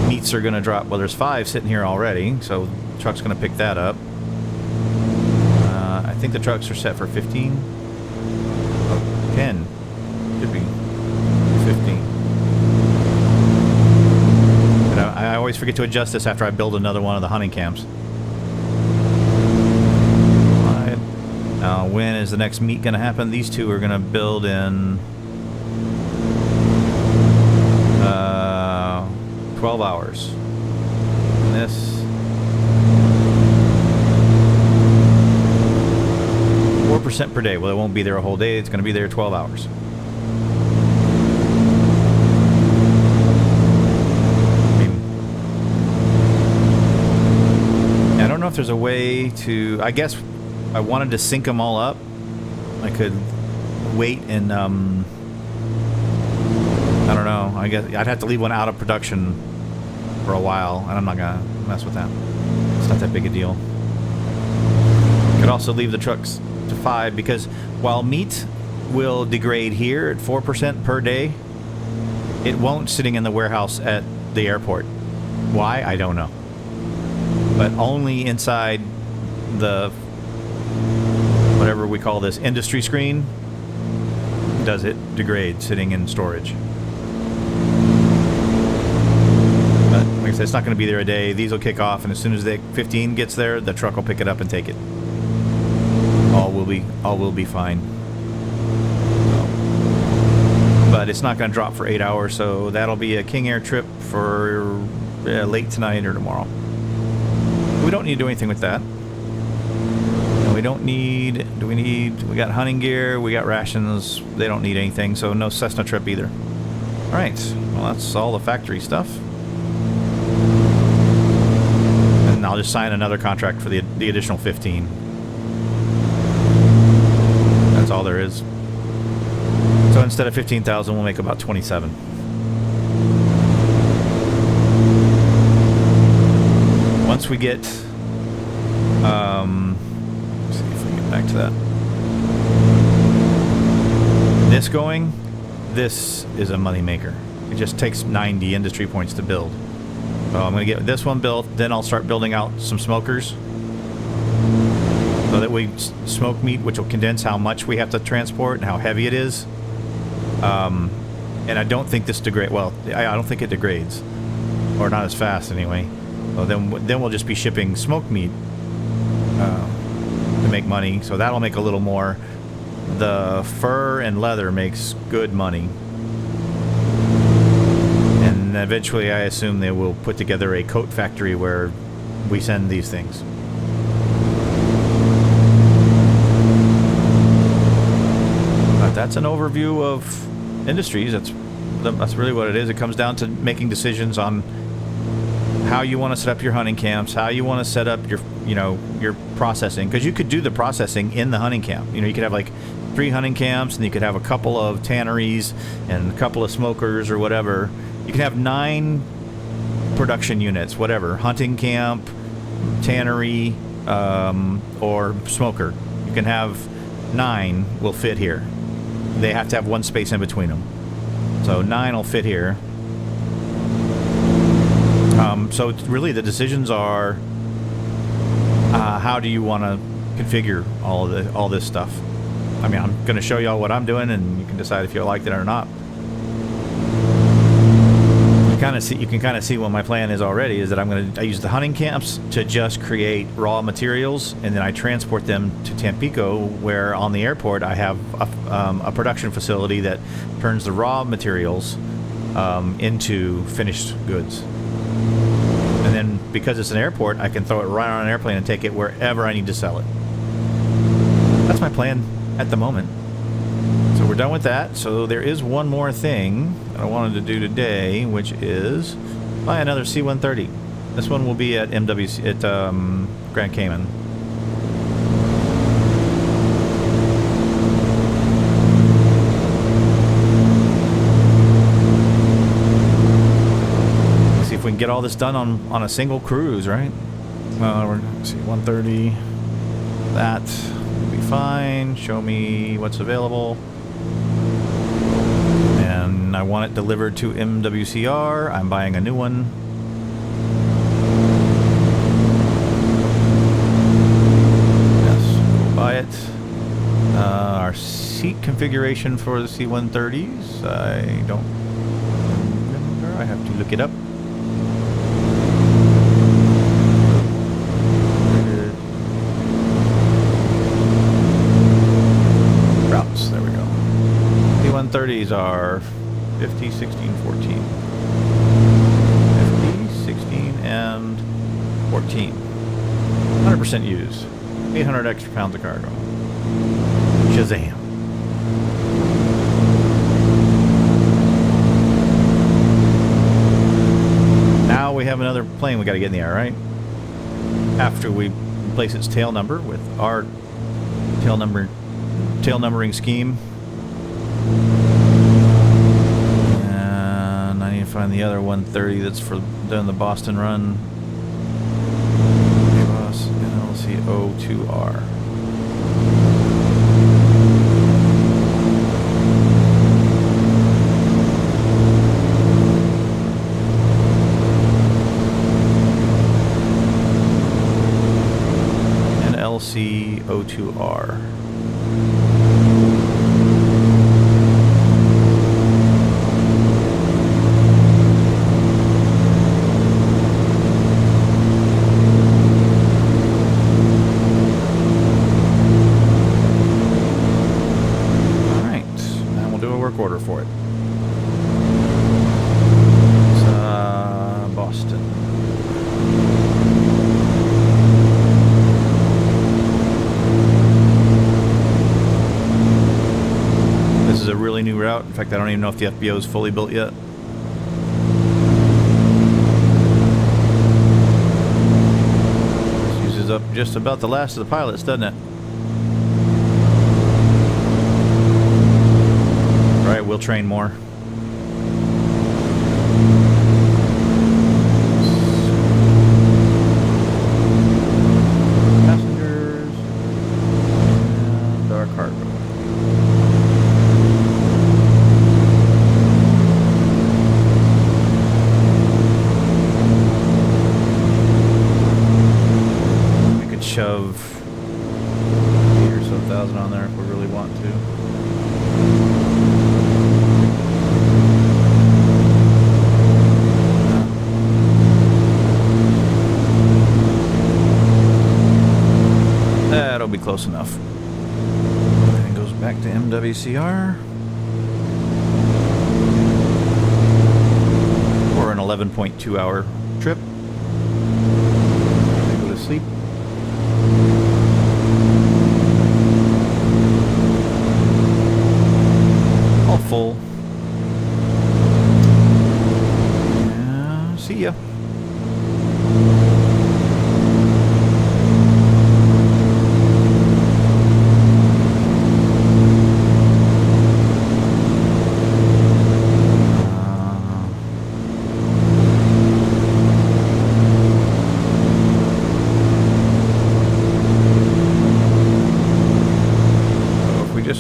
meats are going to drop. Well, there's 5 sitting here already, so the truck's going to pick that up. I think the trucks are set for 15. 10. Should be 15. But I always forget to adjust this after I build another one of the hunting camps. Alright. Now, when is the next meet going to happen? These two are going to build in 12 hours. And this... 4% per day. Well, it won't be there a whole day. It's going to be there 12 hours. I don't know if there's a way to... I guess I wanted to sync them all up. I could wait and... I don't know. I guess I'd have to leave one out of production for a while, and I'm not going to mess with that. It's not that big a deal. Could also leave the trucks to 5, because while meat will degrade here at 4% per day, it won't sitting in the warehouse at the airport. Why? I don't know. But only inside the whatever we call this industry screen does it degrade sitting in storage. But like I said, it's not going to be there a day. These will kick off, and as soon as the 15 gets there, the truck will pick it up and take it. All will be fine. But it's not going to drop for 8 hours, so that'll be a King Air trip for late tonight or tomorrow. We don't need to do anything with that. And we don't need... We got hunting gear, we got rations. They don't need anything, so no Cessna trip either. Alright, well that's all the factory stuff. And I'll just sign another contract for the additional 15. That's all there is. So instead of 15,000, we'll make about 27. Once we get, let's see if we can get back to that. This going, this is a money maker. It just takes 90 industry points to build. So I'm going to get this one built, then I'll start building out some smokers. So that we smoke meat, which will condense how much we have to transport and how heavy it is. And I don't think this degrade. Well, I don't think it degrades, or not as fast anyway. Well, then we'll just be shipping smoked meat to make money. So that'll make a little more. The fur and leather makes good money. And eventually, I assume they will put together a coat factory where we send these things. But that's an overview of industries. That's really what it is. It comes down to making decisions on how you want to set up your hunting camps, how you want to set up your processing, because you could do the processing in the hunting camp. You could have like 3 hunting camps, and you could have a couple of tanneries and a couple of smokers or whatever. You can have 9 production units, whatever, hunting camp, tannery, or smoker. You can have 9 will fit here. They have to have one space in between them. So 9 will fit here. So really the decisions are how do you want to configure all this stuff. I mean, I'm going to show y'all what I'm doing, and you can decide if you like it or not. You can kind of see what my plan is already. Is that I use the hunting camps to just create raw materials, and then I transport them to Tampico, where on the airport I have a production facility that turns the raw materials into finished goods. And then because it's an airport, I can throw it right on an airplane and take it wherever I need to sell it. That's my plan at the moment. So we're done with that. So there is one more thing that I wanted to do today, which is buy another C-130. This one will be at MWC at Grand Cayman. Let's see if we can get all this done on a single cruise, right? Well, we're going to see 130. That will be fine. Show me what's available. And I want it delivered to MWCR. I'm buying a new one. Yes, we'll buy it. Our seat configuration for the C-130s, I don't remember. I have to look it up. Routes, there we go. C-130s are 50, 16, 14. 50, 16, and 14. 100% used. 800 extra pounds of cargo. Shazam. Now we have another plane we got to get in the air, right? After we replace its tail number with our tail numbering scheme. And I need to find the other 130 that's for doing the Boston run. NLC O2R. NLC O2R. Order for it. It's Boston. This is a really new route. In fact, I don't even know if the FBO is fully built yet. This uses up just about the last of the pilots, doesn't it? We'll train more. Passengers and our cargo. We could shove 8 or so thousand on there if we really want to. close enough. And it goes back to MWCR. Or an 11.2 hour trip. And go to sleep. All full. Yeah, see ya.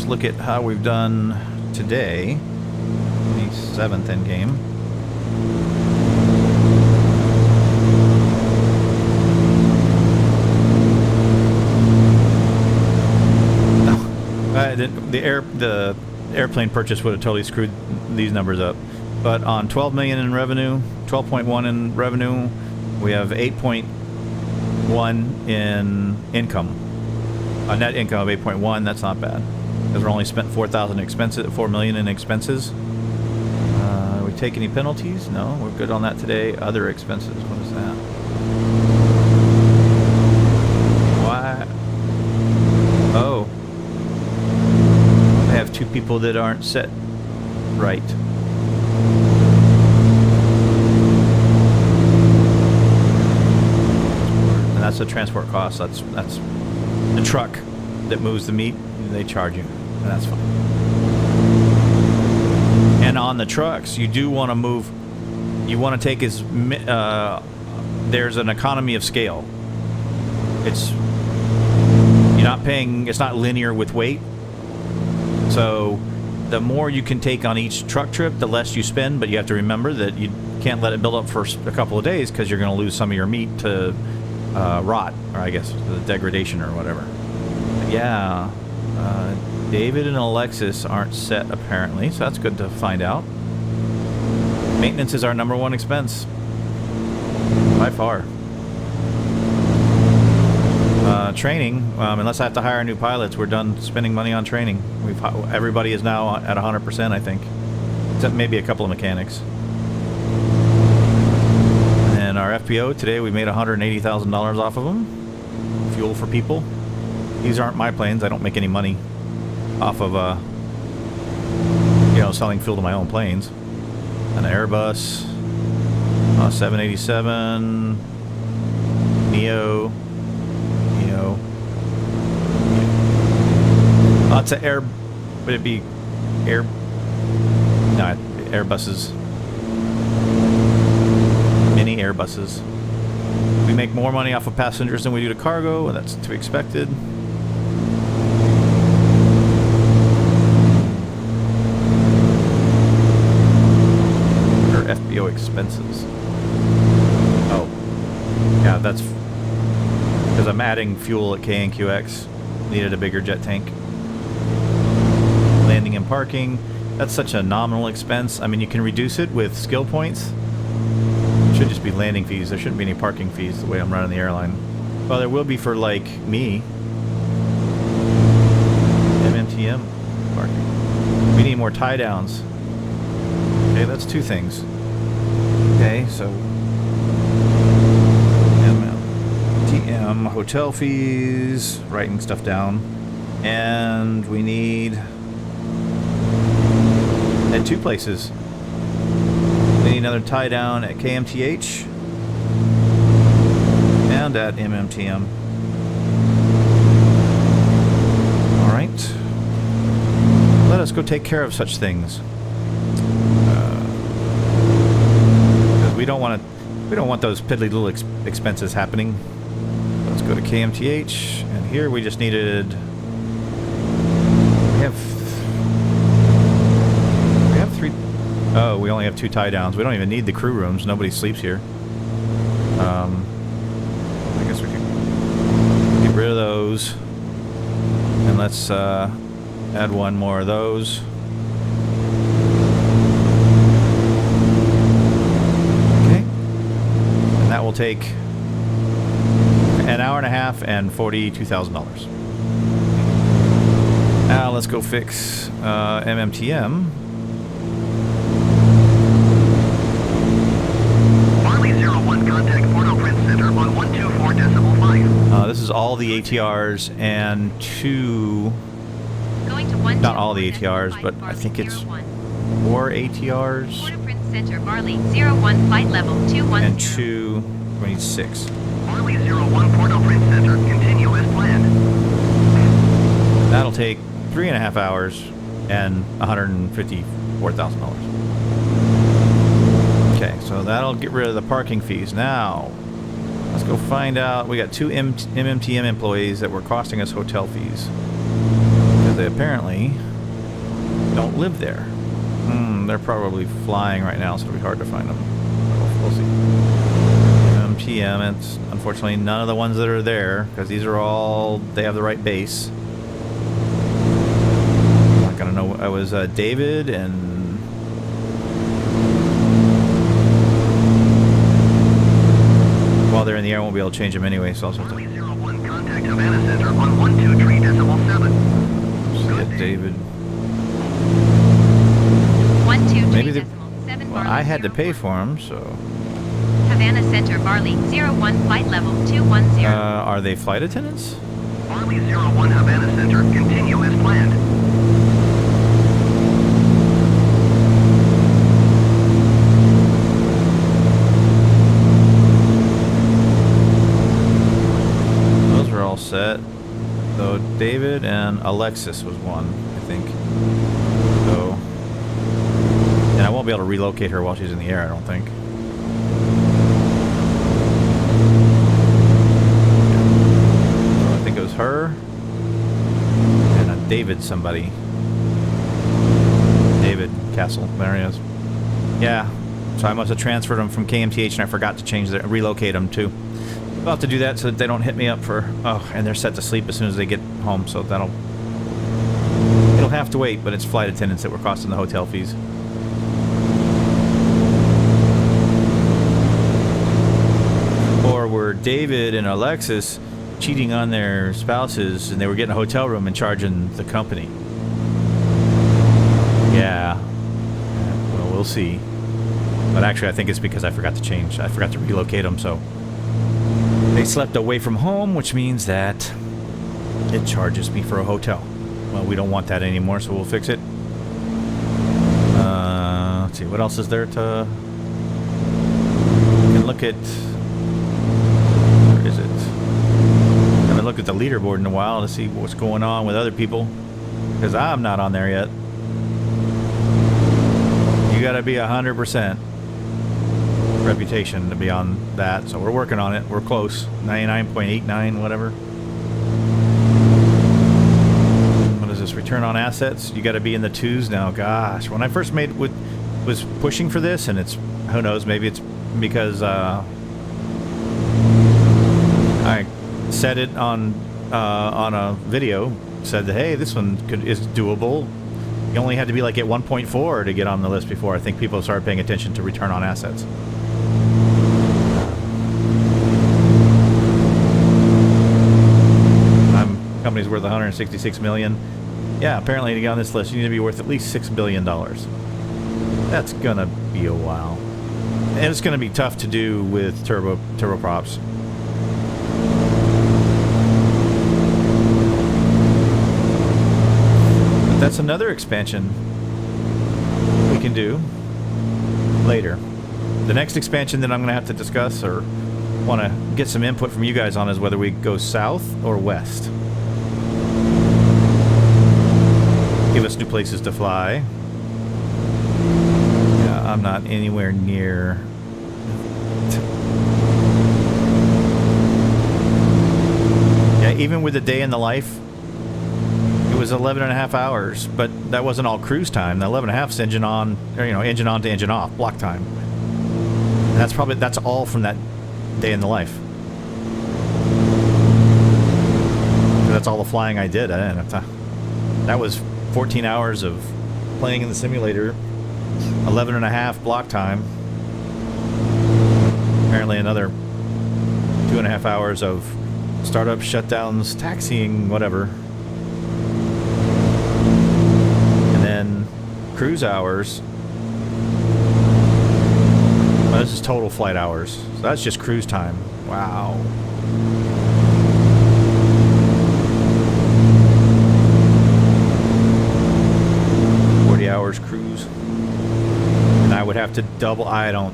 Look at how we've done today, the 7th end game. The airplane purchase would have totally screwed these numbers up. But on 12 million in revenue, 12.1 in revenue, we have 8.1 in income. A net income of 8.1. That's not bad. Because we're only spent 4,000 expenses, 4 million in expenses. We take any penalties? No, we're good on that today. Other expenses, what is that? Why? Oh, I have two people that aren't set right. And that's the transport cost. That's the truck that moves the meat. They charge you. That's fine. And on the trucks, you do want to move. You want to take as there's an economy of scale. You're not paying. It's not linear with weight. So the more you can take on each truck trip, the less you spend. But you have to remember that you can't let it build up for a couple of days because you're going to lose some of your meat to rot, or I guess the degradation or whatever. But yeah. David and Alexis aren't set apparently, so that's good to find out. Maintenance is our #1 expense by far. Training, unless I have to hire new pilots, we're done spending money on training. Everybody is now at 100%, I think, except maybe a couple of mechanics. And our FPO today, we made $180,000 off of them. Fuel for people. These aren't my planes. I don't make any money off of, selling fuel to my own planes. An Airbus, 787, Neo. Lots of would it be no, Airbuses. Mini Airbuses. We make more money off of passengers than we do to cargo, and that's to be expected. FBO expenses. Oh, yeah, that's because I'm adding fuel at KNQX. Needed a bigger jet tank. Landing and parking. That's such a nominal expense. I mean, you can reduce it with skill points. It should just be landing fees. There shouldn't be any parking fees the way I'm running the airline. Well, there will be for, like, me. MMTM parking. We need more tie downs. Okay, that's two things. Okay, so MMTM, hotel fees, writing stuff down, and we need at two places. We need another tie down at KMTH and at MMTM. All right, let us go take care of such things. We don't want those piddly little expenses happening. Let's go to KMTH, and here we just needed. We have 3. Oh, we only have 2 tie downs. We don't even need the crew rooms. Nobody sleeps here. I guess we could get rid of those, and let's add one more of those. That will take an hour and a half and $42,000. Now let's go fix MMTM. Marley 01, contact Port-au-Prince Center on 124.5. This is all the ATRs and two, Going to 124.5. not all the ATRs, but I think it's 4 ATRs Port-au-Prince Center, Barley 01, flight level 210. and 226. Marley 01, Port-au-Prince Center, continue as planned. That'll take 3.5 hours and $154,000. Okay, so that'll get rid of the parking fees. Now, let's go find out. We got two MMTM employees that were costing us hotel fees because they apparently don't live there. They're probably flying right now, so it'll be hard to find them. We'll see. MMTM, it's unfortunately none of the ones that are there because these are all, they have the right base. I'm not gonna know. I was David and while they're in the air, I won't be able to change them anyway, so I'll have to Marley 01, contact Havana Center on 123.7. get David. 123.7. Maybe well, I had to pay for them, so. Havana Center, Barley 01, flight level 210. Are they flight attendants? Marley 01, Havana Center, continue as planned. Those are all set. So David and Alexis was one, I think. So, and I won't be able to relocate her while she's in the air, I don't think. So I think it was her and a David somebody. David Castle, there he is. Yeah, so I must have transferred them from KMTH and I forgot to change the relocate them too. I'll have to do that so that they don't hit me up for, oh, and they're set to sleep as soon as they get home, so it'll have to wait, but it's flight attendants that were costing the hotel fees. Or were David and Alexis cheating on their spouses and they were getting a hotel room and charging the company? Yeah. Well, we'll see. But actually, I think it's because I forgot to relocate them, so they slept away from home, which means that it charges me for a hotel. Well, we don't want that anymore, so we'll fix it. Let's see, what else is there to... You can look at... Where is it? I haven't looked at the leaderboard in a while to see what's going on with other people, because I'm not on there yet. You gotta be 100% reputation to be on that, so we're working on it. We're close. 99.89 whatever. What is this? Return on assets? You got to be in the 2s now. Gosh, when I first was pushing for this, and it's, who knows, maybe it's because I said it on a video, said that hey, this one is doable. You only had to be like at 1.4 to get on the list before I think people started paying attention to return on assets. Company's worth 166 million. Yeah, apparently to get on this list, you need to be worth at least $6 billion. That's gonna be a while, and it's gonna be tough to do with turboprops. But that's another expansion we can do later. The next expansion that I'm gonna have to discuss or want to get some input from you guys on is whether we go south or west. Give us new places to fly. Yeah, I'm not anywhere near. Yeah, even with the day in the life, it was 11.5 hours, but that wasn't all cruise time. The 11.5 is engine on, or, engine on to engine off, block time. And that's all from that day in the life. That's all the flying I did. I didn't have time. That was 14 hours of playing in the simulator, 11.5 block time. Apparently another 2.5 hours of startup shutdowns, taxiing, whatever. cruise hours. Oh, this is total flight hours. So that's just cruise time. Wow. Hours cruise, and I would have to double. I don't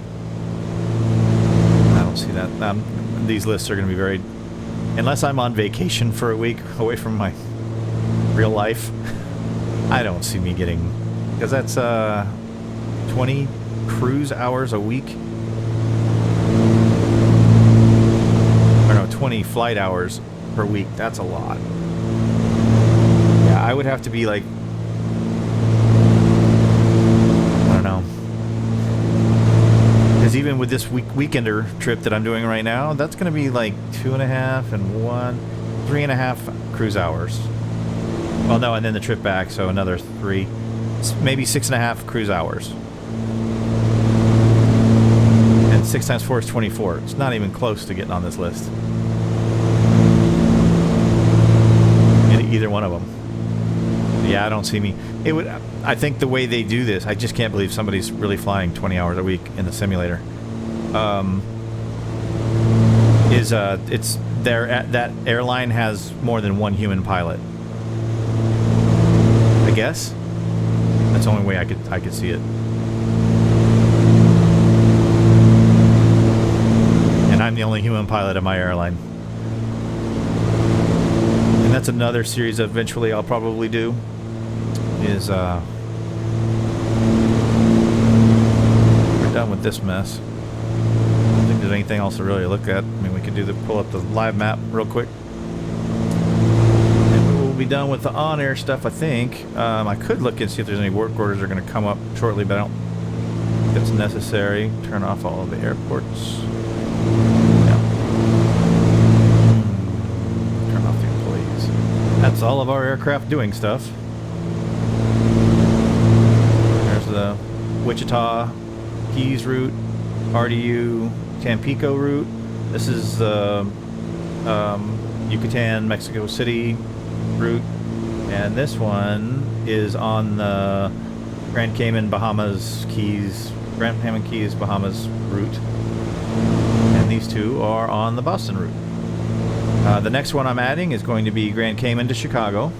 see that. These lists are going to be very, unless I'm on vacation for a week away from my real life. I don't see me getting, because that's 20 cruise hours a week, or no, 20 flight hours per week. That's a lot. Yeah, I would have to be like, because even with this weekender trip that I'm doing right now, that's going to be like 2.5 and 3.5 cruise hours. Well, no, and then the trip back, so another 3, maybe 6.5 cruise hours. And 6 times 4 is 24. It's not even close to getting on this list. Either one of them. Yeah, I don't see me. It would. I think the way they do this, I just can't believe somebody's really flying 20 hours a week in the simulator. It's there at that airline has more than one human pilot. I guess that's the only way I could see it. And I'm the only human pilot at my airline. And that's another series that eventually I'll probably do. Is we're done with this mess. I don't think there's anything else to really look at. I mean, we could pull up the live map real quick, and we will be done with the on-air stuff. I think I could look and see if there's any work orders that are going to come up shortly, but I don't think that's necessary. Turn off all of the airports. Yeah. Turn off the employees. That's all of our aircraft doing stuff. The Wichita Keys route, RDU Tampico route. This is the Yucatan Mexico City route, and this one is on the Grand Cayman Bahamas Keys Bahamas route, and these two are on the Boston route. The next one I'm adding is going to be Grand Cayman to Chicago.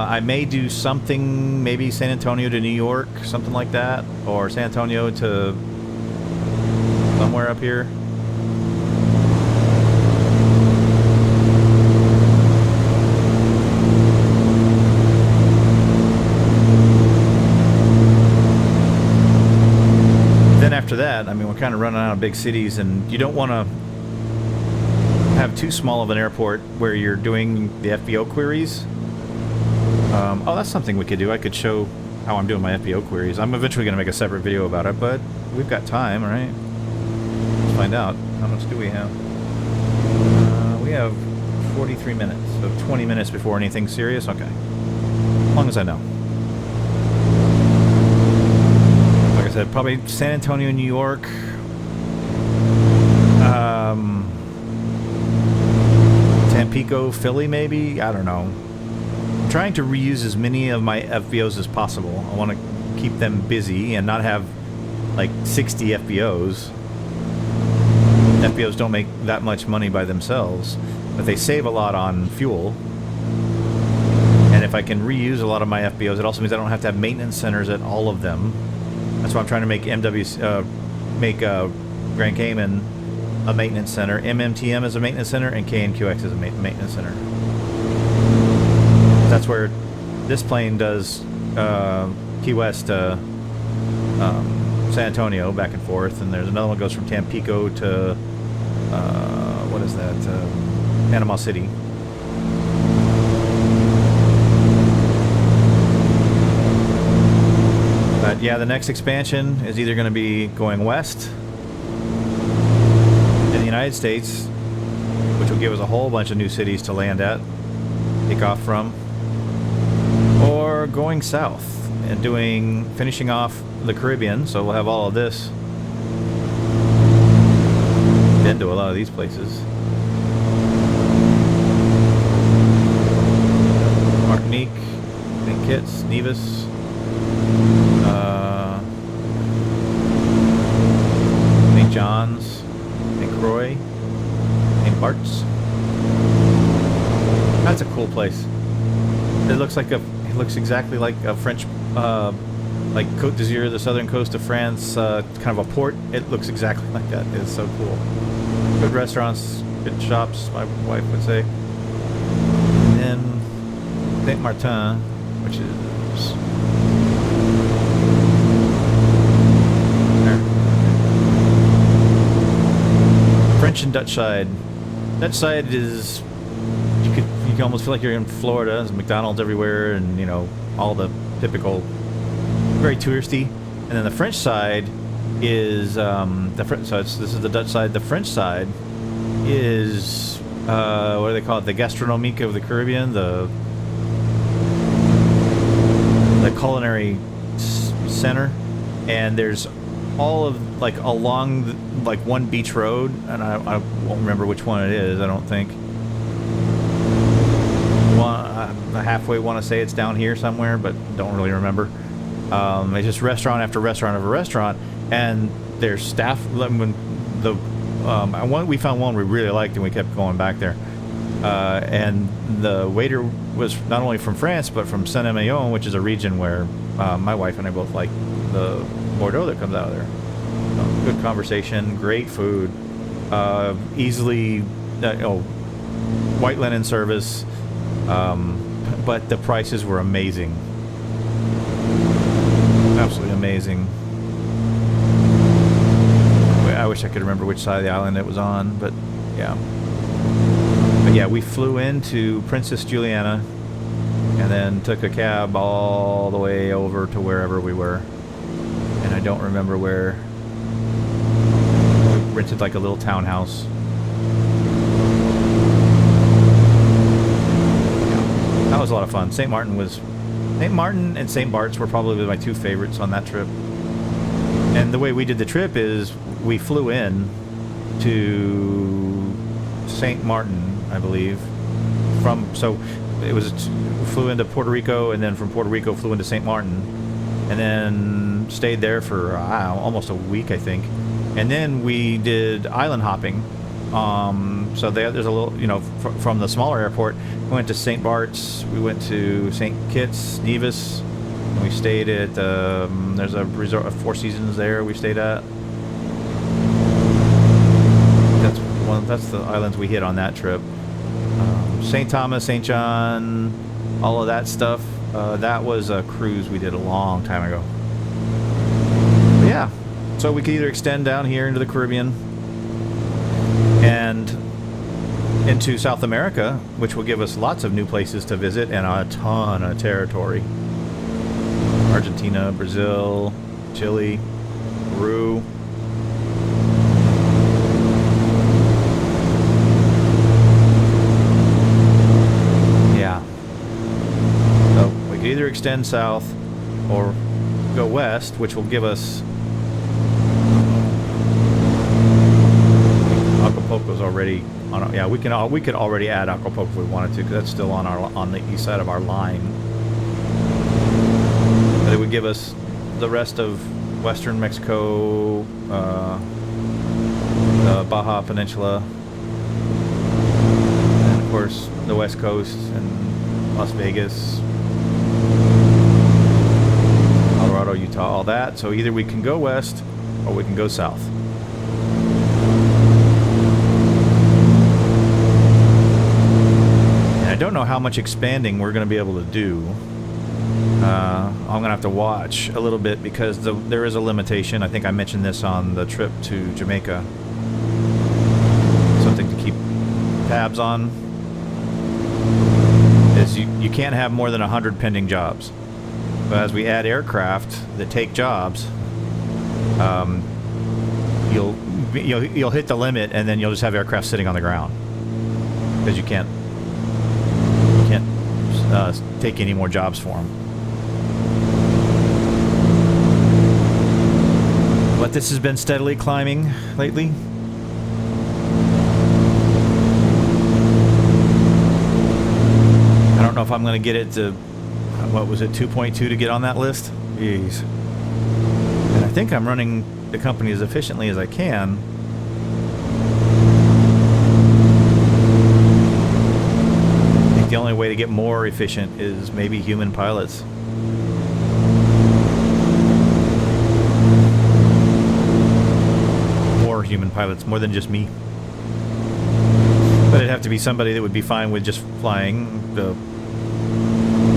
I may do something, maybe San Antonio to New York, something like that, or San Antonio to somewhere up here. Then after that, I mean, we're kind of running out of big cities, and you don't want to have too small of an airport where you're doing the FBO queries. Oh, that's something we could do. I could show how I'm doing my FBO queries. I'm eventually going to make a separate video about it, but we've got time, right? Let's find out. How much do we have? We have 43 minutes, so 20 minutes before anything serious. Okay. As long as I know. Like I said, probably San Antonio, New York. Tampico, Philly, maybe? I don't know. I'm trying to reuse as many of my FBOs as possible. I want to keep them busy and not have like 60 FBOs. FBOs don't make that much money by themselves, but they save a lot on fuel. And if I can reuse a lot of my FBOs, it also means I don't have to have maintenance centers at all of them. That's why I'm trying to make Grand Cayman a maintenance center, MMTM as a maintenance center, and KNQX as a maintenance center. That's where this plane does Key West to San Antonio back and forth, and there's another one that goes from Tampico to what is that? Panama City. But yeah, the next expansion is either going to be going west in the United States, which will give us a whole bunch of new cities to land at, take off from, or going south and finishing off the Caribbean. So we'll have all of this. Been to a lot of these places. Nevis, St. John's, St. Croix, St. Bart's. That's a cool place. It looks exactly like a French, like Côte d'Azur, the southern coast of France, kind of a port. It looks exactly like that. It's so cool. Good restaurants, good shops, my wife would say. And then Saint Martin, which is there. French and Dutch side. Dutch side is you can almost feel like you're in Florida. There's McDonald's everywhere, and you know all the typical, very touristy. And then the French side is this is the Dutch side. The French side is what do they call it? The gastronomique of the Caribbean, the culinary center. And there's all of like along like one beach road, and I won't remember which one it is. I don't think. I halfway want to say it's down here somewhere, but don't really remember. It's just restaurant after restaurant after restaurant, and their staff. When the we found one we really liked, and we kept going back there. And the waiter was not only from France, but from Saint-Emilion, which is a region where my wife and I both like the Bordeaux that comes out of there. Good conversation, great food, easily, white linen service, but the prices were amazing. Absolutely amazing. I wish I could remember which side of the island it was on, but yeah. But yeah, we flew into Princess Juliana and then took a cab all the way over to wherever we were. And I don't remember where. We rented like a little townhouse. Yeah, that was a lot of fun. St. Martin and St. Bart's were probably my two favorites on that trip. And the way we did the trip is we flew in to St. Martin, I believe. Flew into Puerto Rico, and then from Puerto Rico flew into St. Martin, and then stayed there for almost a week, I think. And then we did island hopping. So there's a little, from the smaller airport, we went to St. Bart's, we went to St. Kitts, Nevis, and we stayed at, there's a resort, Four Seasons there we stayed at. That's the islands we hit on that trip. St. Thomas, St. John, all of that stuff. That was a cruise we did a long time ago. But yeah, so we could either extend down here into the Caribbean and into South America, which will give us lots of new places to visit and a ton of territory. Argentina, Brazil, Chile, Peru. Either extend south or go west, which will give us Acapulco's already on. Yeah, we could already add Acapulco if we wanted to, because that's still on the east side of our line. But it would give us the rest of western Mexico, the Baja Peninsula, and of course the west coast and Las Vegas, Utah, all that. So either we can go west or we can go south. And I don't know how much expanding we're going to be able to do. I'm going to have to watch a little bit, because there is a limitation. I think I mentioned this on the trip to Jamaica. Something to keep tabs on is you can't have more than 100 pending jobs. But as we add aircraft that take jobs, you'll hit the limit, and then you'll just have aircraft sitting on the ground because you can't take any more jobs for them. But this has been steadily climbing lately. I don't know if I'm going to get it to what was it, 2.2 to get on that list? Jeez. And I think I'm running the company as efficiently as I can. I think the only way to get more efficient is maybe human pilots. More human pilots, more than just me. But it'd have to be somebody that would be fine with just flying the...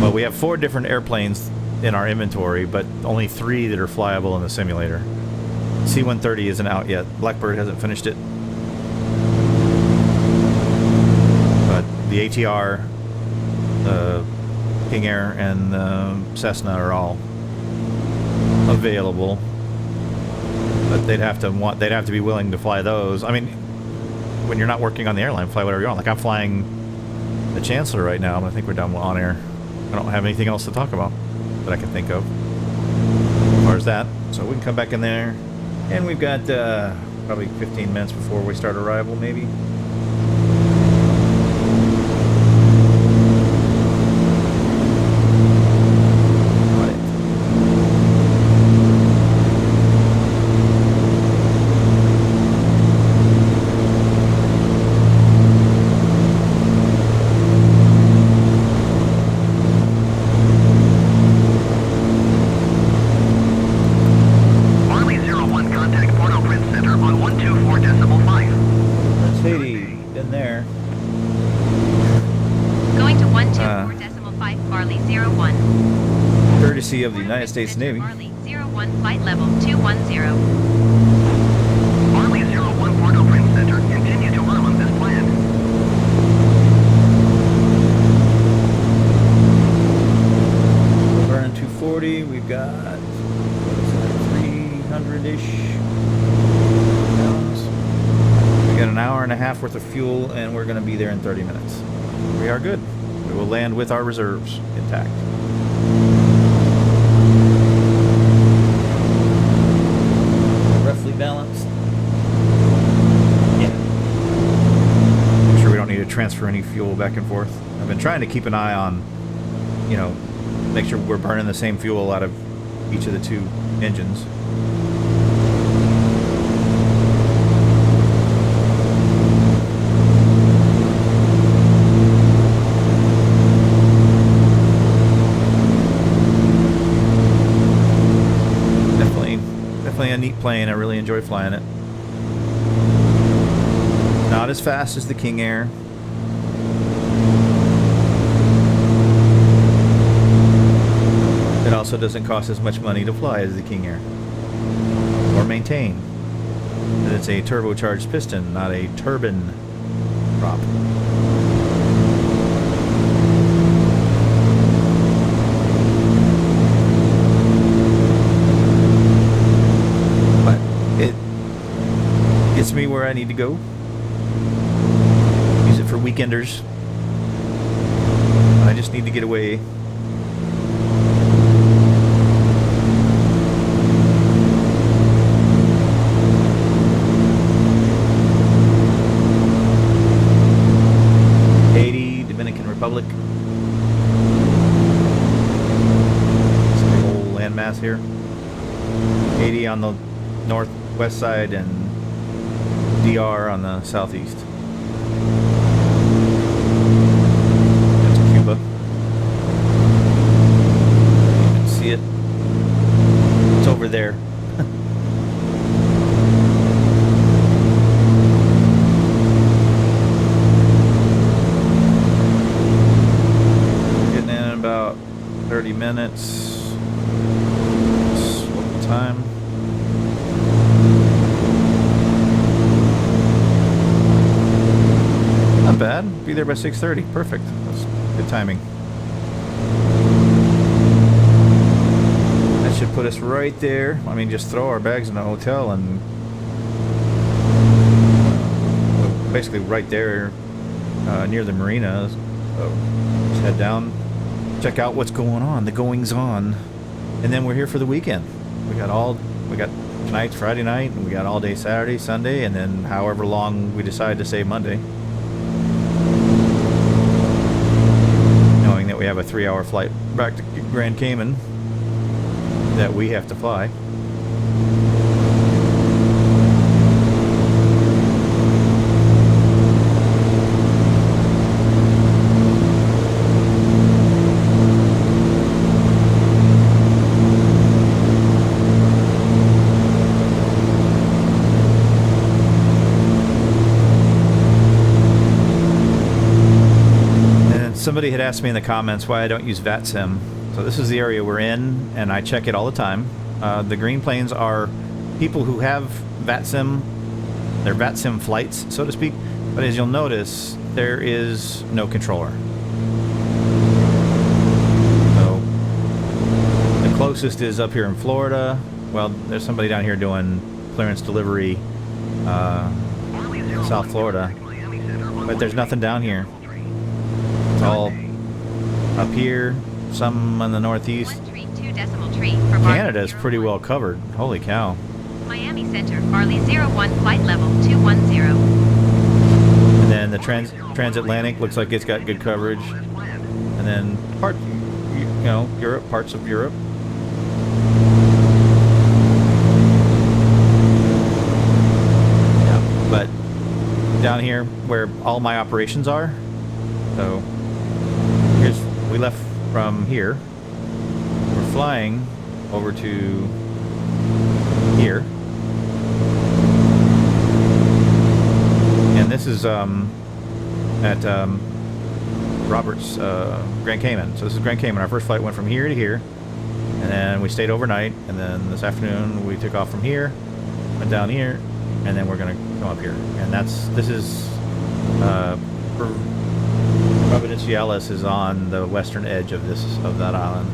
Well, we have 4 different airplanes in our inventory, but only 3 that are flyable in the simulator. C-130 isn't out yet. Blackbird hasn't finished it. But the ATR, the King Air, and the Cessna are all available. But they'd have to be willing to fly those. I mean, when you're not working on the airline, fly whatever you want. Like, I'm flying the Chancellor right now, but I think we're done with OnAir. I don't have anything else to talk about that I can think of as far as that. So we can come back in there. And we've got probably 15 minutes before we start arrival, maybe. Of the United States Navy. Marley 01 flight level 210. Marley 01 Port-au-Prince Center. Continue to arm on this plan. Burn 240. We've got 300-ish pounds. We got an hour and a half worth of fuel, and we're going to be there in 30 minutes. We are good. We will land with our reserves intact. Balanced. Yeah. Make sure we don't need to transfer any fuel back and forth. I've been trying to keep an eye on, you know, make sure we're burning the same fuel out of each of the 2 engines. A neat plane. I really enjoy flying it. Not as fast as the King Air. It also doesn't cost as much money to fly as the King Air. Or maintain. But it's a turbocharged piston, not a turbine prop. Gets me where I need to go. Use it for weekenders. I just need to get away. Haiti, Dominican Republic. It's a big old landmass here. Haiti on the northwest side and DR on the southeast. That's Cuba. You can see it. It's over there. Getting in about 30 minutes. What time? Not bad. Be there by 6:30. Perfect. That's good timing. That should put us right there. I mean, just throw our bags in the hotel and basically right there near the marina. So just head down, check out what's going on, the goings on, and then we're here for the weekend. We got tonight's Friday night, and we got all day Saturday, Sunday, and then however long we decide to stay Monday. Knowing that we have have a 3-hour flight back to Grand Cayman that we have to fly. Somebody had asked me in the comments why I don't use VATSIM. So this is the area we're in, and I check it all the time. The green planes are people who have VATSIM. They're VATSIM flights, so to speak. But as you'll notice, there is no controller. So the closest is up here in Florida. Well, there's somebody down here doing clearance delivery in South Florida. But there's nothing down here. It's all up here, some in the northeast. 132.3 for Canada's pretty well covered. Holy cow. Miami Center, Farley 01, flight level 210. And then the transatlantic looks like it's got good coverage. And then Europe, parts of Europe. Yeah, but down here where all my operations are, so we left from here. We're flying over to here. And this is at Roberts, Grand Cayman. So this is Grand Cayman. Our first flight went from here to here. And then we stayed overnight. And then this afternoon we took off from here, went down here, and then we're going to come up here. And this is Providenciales is on the western edge of that island.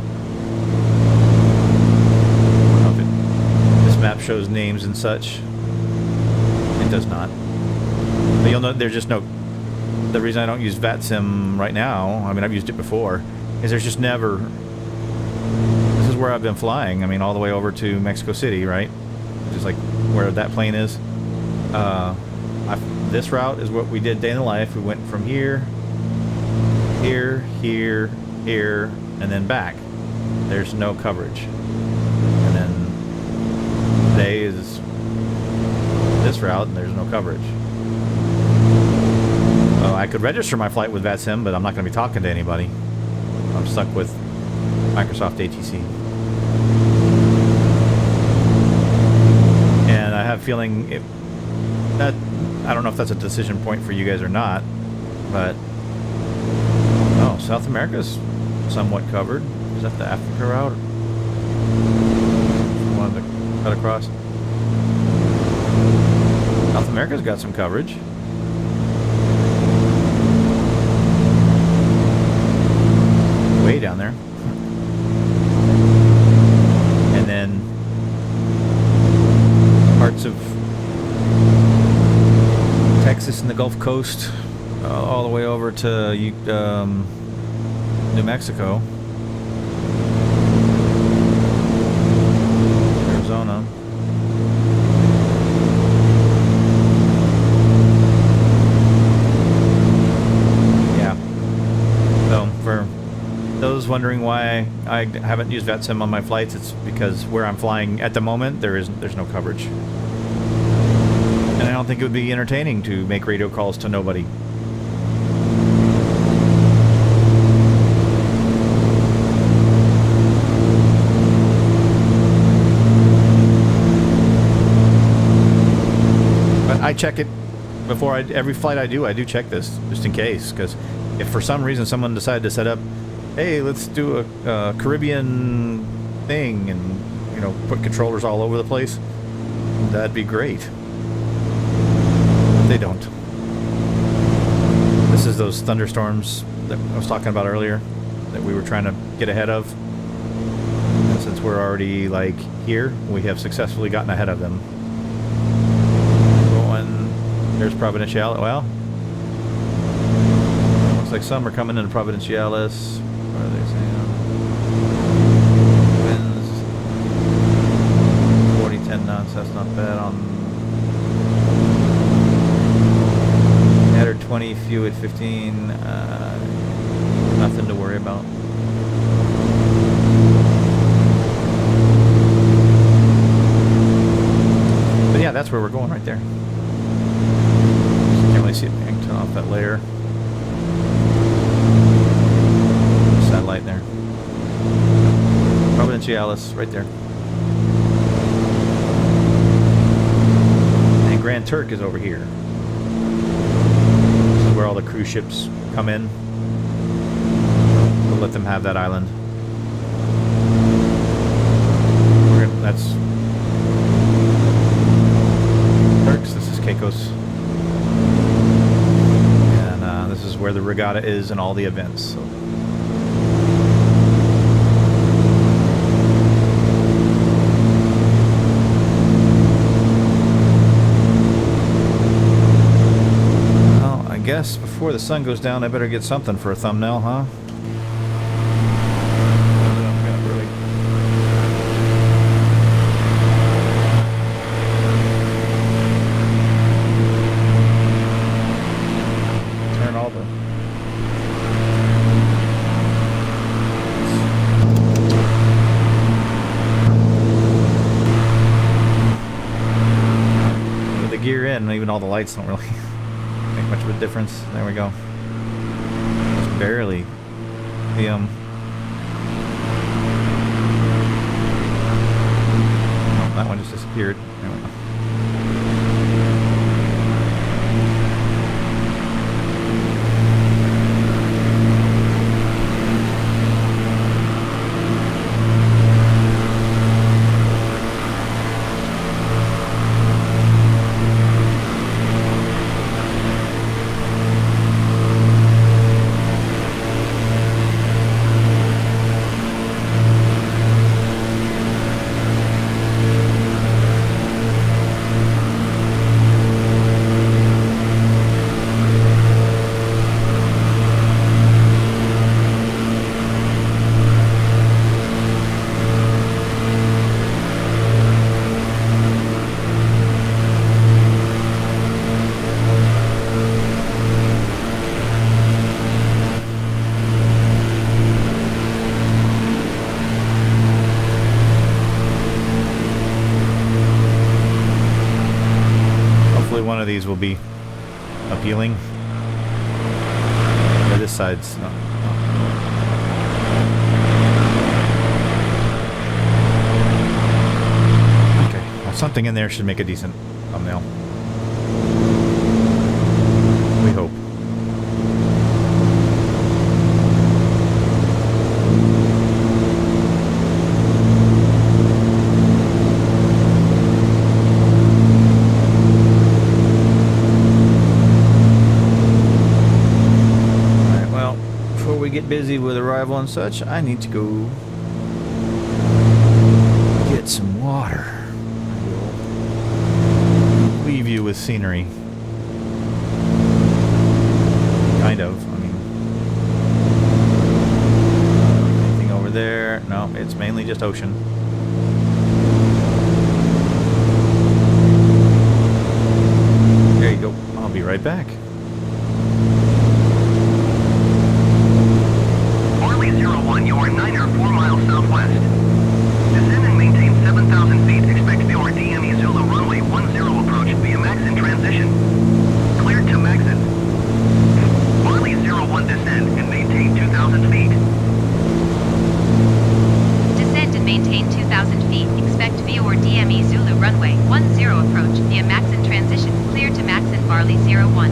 I don't know if this map shows names and such. It does not. But you'll note there's just no. The reason I don't use VATSIM right now, I mean I've used it before, is there's just never. This is where I've been flying. I mean all the way over to Mexico City, right? Just like where that plane is. This route is what we did day in the life. We went from here. Here, and then back. There's no coverage. And then today is this route, and there's no coverage. I could register my flight with VATSIM, but I'm not going to be talking to anybody. I'm stuck with Microsoft ATC. And I have a feeling that I don't know if that's a decision point for you guys or not, but South America's somewhat covered. Is that the Africa route? I wanted to cut across. South America's got some coverage. Way down there. And then parts of Texas and the Gulf Coast, all the way over to New Mexico, Arizona. Yeah. So for those wondering why I haven't used VATSIM on my flights, it's because where I'm flying at the moment there's no coverage. And I don't think it would be entertaining to make radio calls to nobody. I check it before every flight I do check this just in case, because if for some reason someone decided to set up, hey, let's do a Caribbean thing and put controllers all over the place, that'd be great. But they don't. This is those thunderstorms that I was talking about earlier that we were trying to get ahead of, and since we're already like here, we have successfully gotten ahead of them. There's Providenciales. Well, looks like some are coming into Providenciales. What are they saying? Winds 40-10 knots. That's not bad. On 120, few at 15. Nothing to worry about. Yeah, that's where we're going right there. Can't really see it hanging off that layer. Satellite there. Providencialis, right there. And Grand Turk is over here. This is where all the cruise ships come in. We'll let them have that island. That's Turks, this is Caicos. And this is where the regatta is and all the events. So. Well, I guess before the sun goes down, I better get something for a thumbnail, huh? And even all the lights don't really make much of a difference. There we go. Just barely. The oh, that one just disappeared. There we go. One of these will be appealing. Yeah, this side's not. Okay, well, something in there should make a decent thumbnail. We hope. Get busy with arrival and such, I need to go get some water. Leave you with scenery. Kind of. I mean, anything over there? No, it's mainly just ocean. There you go. I'll be right back. You are 9 or 4 miles southwest. Descend and maintain 7,000 feet. Expect viewer DME Zulu runway 10 approach via Maxon transition. Cleared to Maxon. Barley 01 descend and maintain 2,000 feet. Descend and maintain 2,000 feet. Expect viewer DME Zulu runway 10 approach via Maxon transition. Cleared to Maxon Barley 01.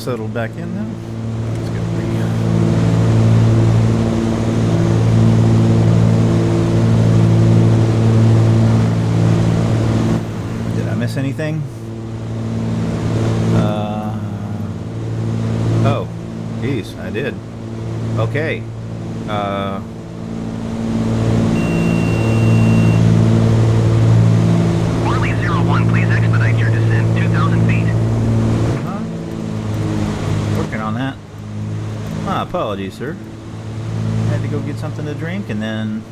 settled back in now. That's good. Did I miss anything? Oh, geez, I did. Okay. Barley 01, please expedite your descent 2,000 feet. Working on that. Ah, apologies, sir. Had to go get something to drink, and then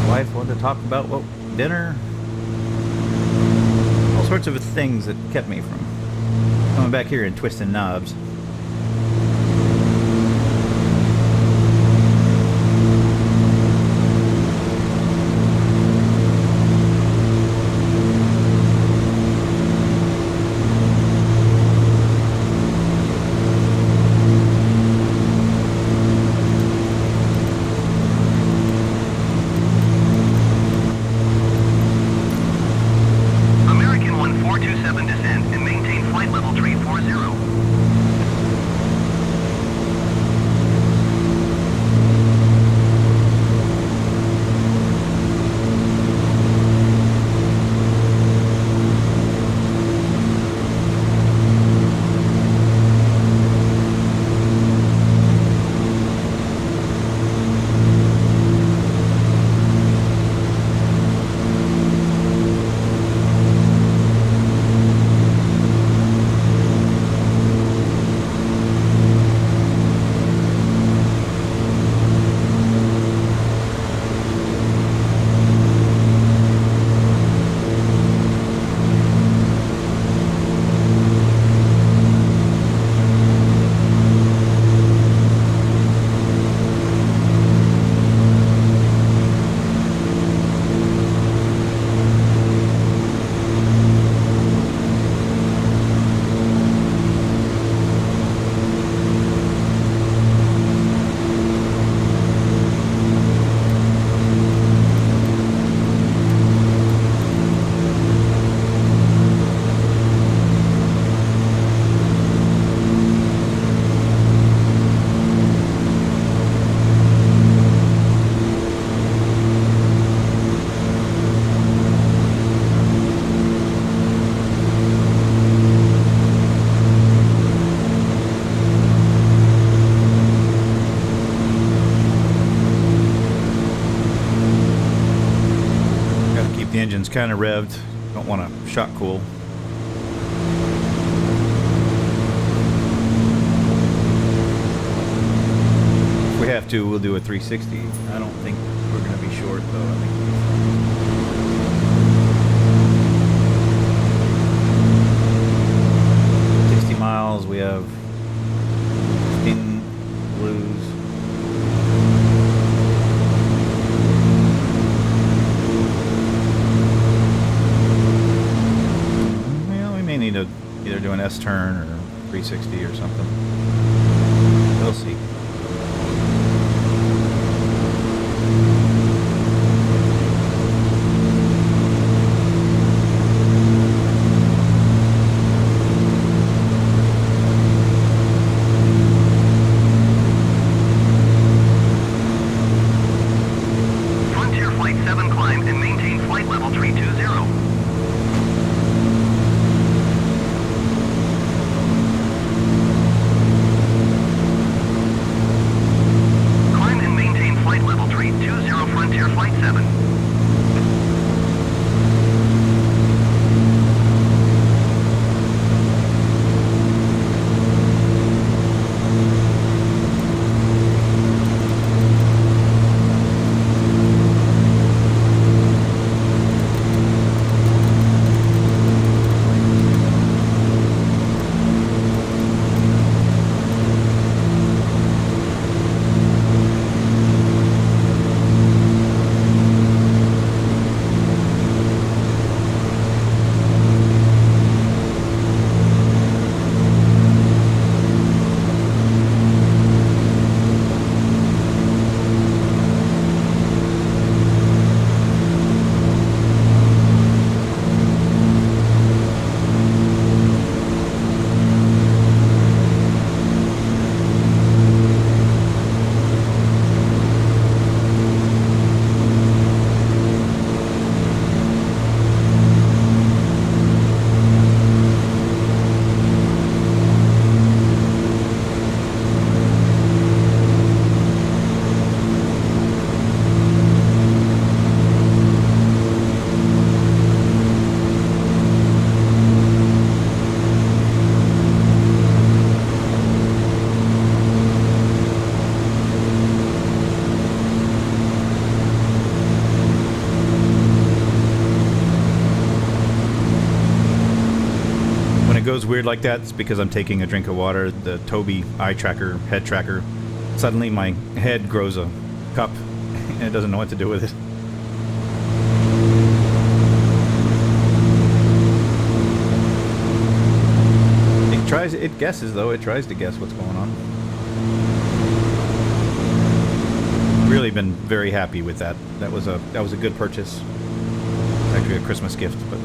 wife wanted to talk about what dinner. All sorts of things that kept me from coming back here and twisting knobs. American 1427 descend and maintain flight level 340. The engine's kind of revved. Don't want to shock cool. If we have to, we'll do a 360. I don't think we're going to be short, though. I think 60 miles. We have 15 blues. Need to either do an S turn or 360 or something. We'll see. Frontier Flight 7 climb and maintain flight level 320. goes weird like that, it's because I'm taking a drink of water. The Tobii eye tracker, head tracker, suddenly my head grows a cup and it doesn't know what to do with it. It guesses though. It tries to guess what's going on. Really been very happy with that. That was a good purchase. It's actually a Christmas gift, but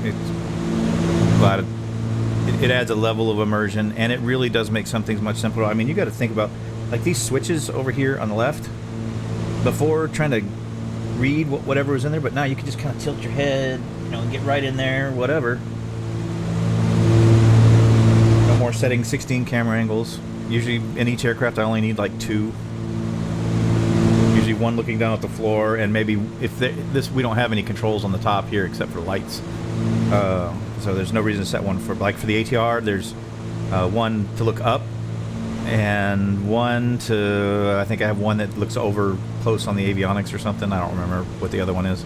it's glad it adds a level of immersion, and it really does make some things much simpler. I mean, you got to think about like these switches over here on the left. Before trying to read whatever was in there, but now you can just kind of tilt your head, you know, and get right in there, whatever. No more setting 16 camera angles. Usually in each aircraft I only need like 2. Usually one looking down at the floor, and maybe if we don't have any controls on the top here except for lights. So there's no reason to set one for, like for the ATR, there's one to look up, and one to, I think I have one that looks over close on the avionics or something. I don't remember what the other one is.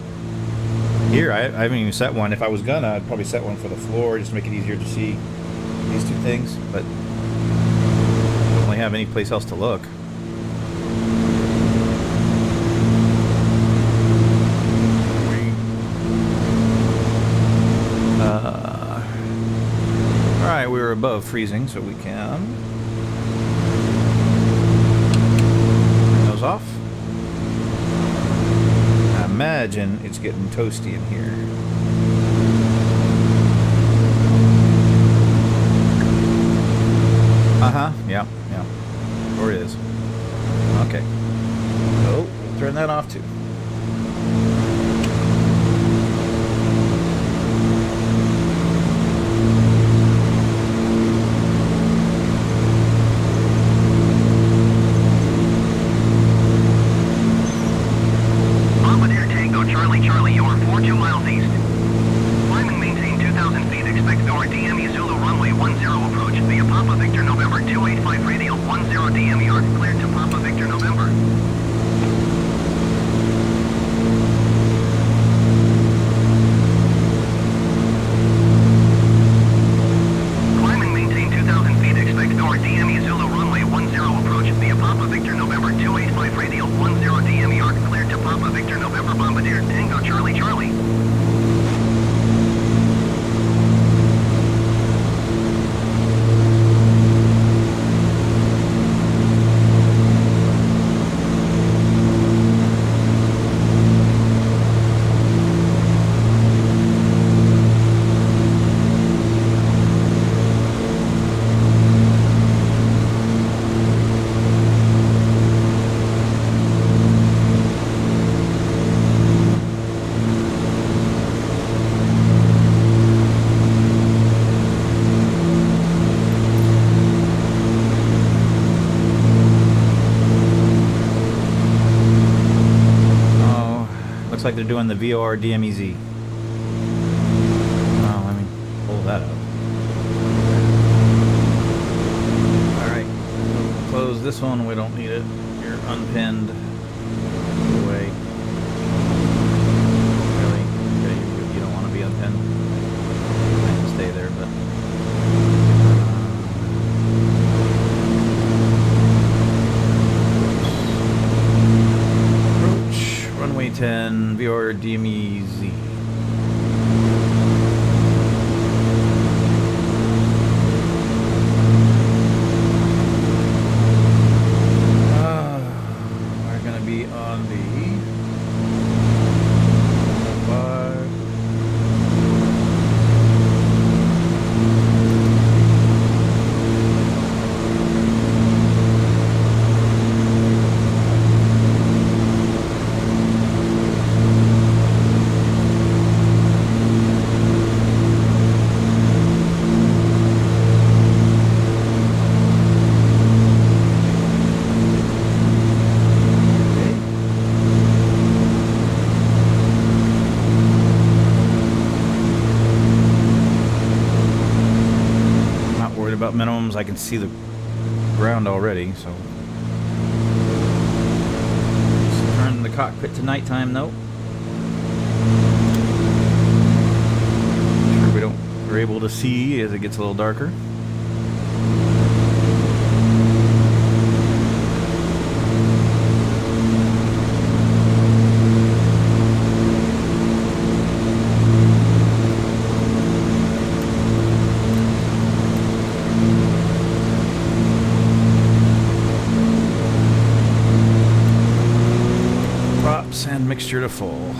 Here, I haven't even set one. If I was gonna, I'd probably set one for the floor just to make it easier to see these two things, but I don't really have any place else to look. Alright, we were above freezing, so we can turn those off. I imagine it's getting toasty in here. Yeah. Or it is. Okay. So, we'll turn that off too. Charlie, you are 42 miles east. Climb and maintain 2,000 feet. Expect door DME Zulu runway 10 approach via Papa Victor November 285 radial 10 DME arc cleared to Papa Victor November. Climb and maintain 2,000 feet. Expect door DME Zulu runway 10 approach via Papa Victor November 285 radial 10 DME arc cleared to Papa Victor November Bombardier Tango Charlie Charlie. Like they're doing the VOR DMEZ. Oh, let me pull that up. Alright, close this one. We don't need it. You're unpinned. Go away. Really? Okay, you don't want to be unpinned. I can stay there, but. Runway 10, VOR DMEZ. We're going to be on the 5. About minimums, I can see the ground already, so just turn the cockpit to nighttime though. Sure we don't we're able to see as it gets a little darker. Props and mixture to full.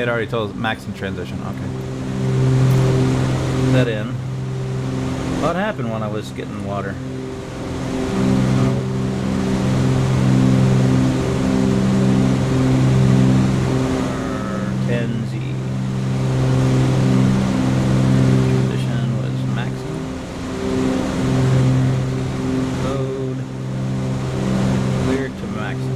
Already told max in transition. Okay. That in. What happened when I was getting water? R10Z. Transition was maximum. Load. Cleared to maximum.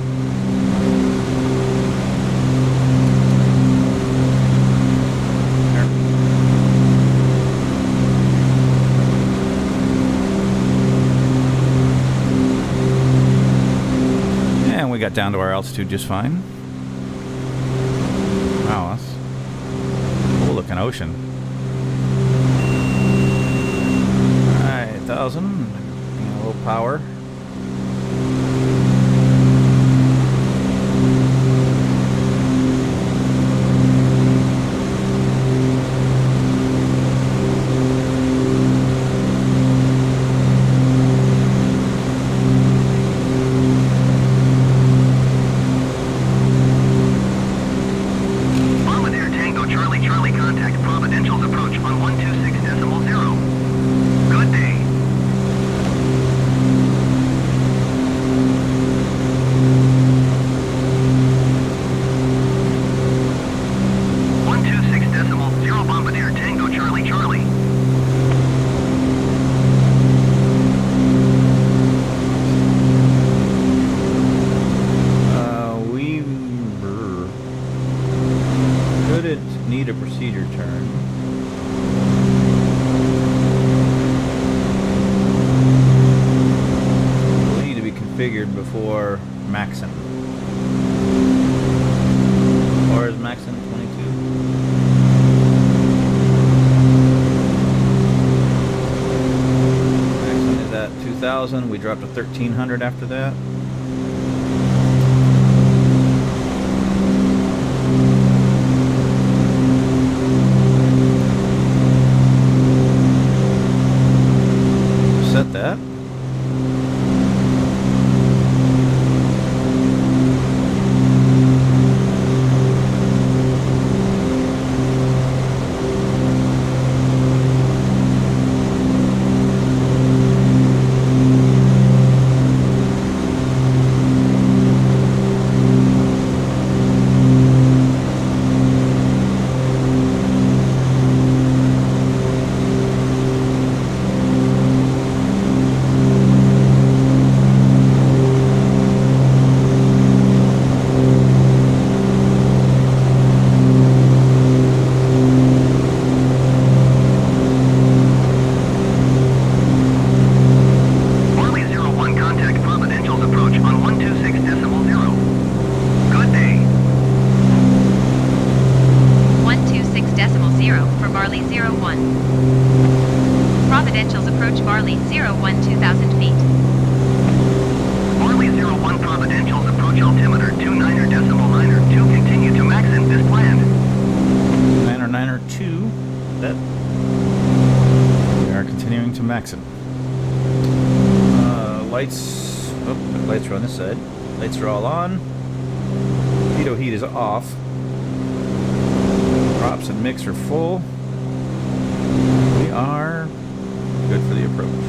We got down to our altitude just fine. Wow, that's a cool looking ocean. Alright, 1,000. A little power. Need a procedure turn. Will need to be configured before maxing. Or is maxing 22? Maxing is at 2,000. We dropped to 1,300 after that. Set that. Lights are on this side. Lights are all on. Pitot heat is off. Props and mix are full. We are good for the approach.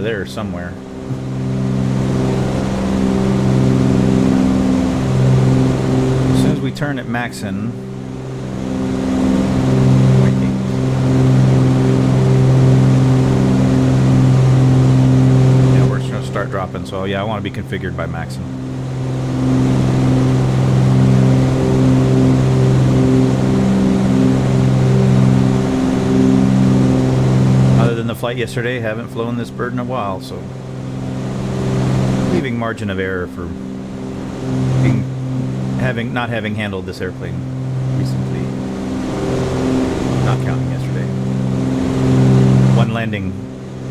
there somewhere. As soon as we turn at Maxon, yeah, we're just gonna start dropping. So yeah, I want to be configured by Maxon. The flight yesterday, haven't flown this bird in a while, so leaving margin of error for not having handled this airplane recently, not counting yesterday.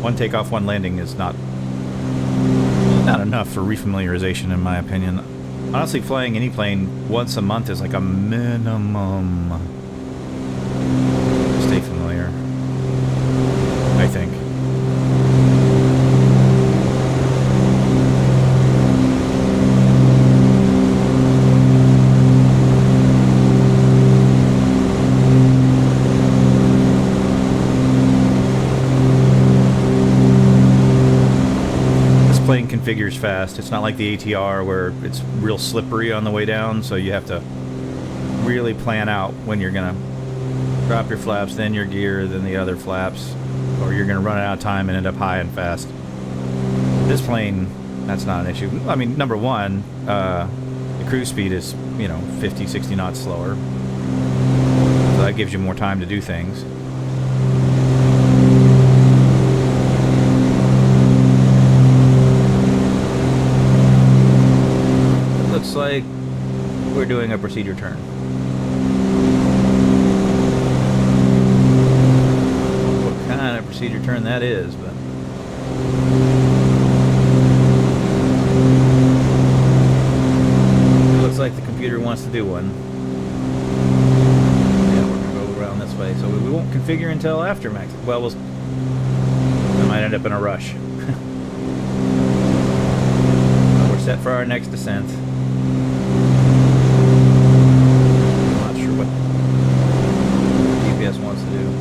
One takeoff, one landing is not enough for refamiliarization, in my opinion. Honestly, flying any plane once a month is like a minimum. Stay familiar, I think. This plane configures fast. It's not like the ATR where it's real slippery on the way down, so you have to really plan out when you're gonna drop your flaps, then your gear, then the other flaps, or you're going to run out of time and end up high and fast. This plane, that's not an issue. I mean, number one, the cruise speed is, 50, 60 knots slower. So that gives you more time to do things. It looks like we're doing a procedure turn. Procedure turn that is, but it looks like the computer wants to do one. Yeah, we're gonna go around this way, so we won't configure until after Max. Well, we might end up in a rush. We're set for our next descent. I'm not sure what GPS wants to do.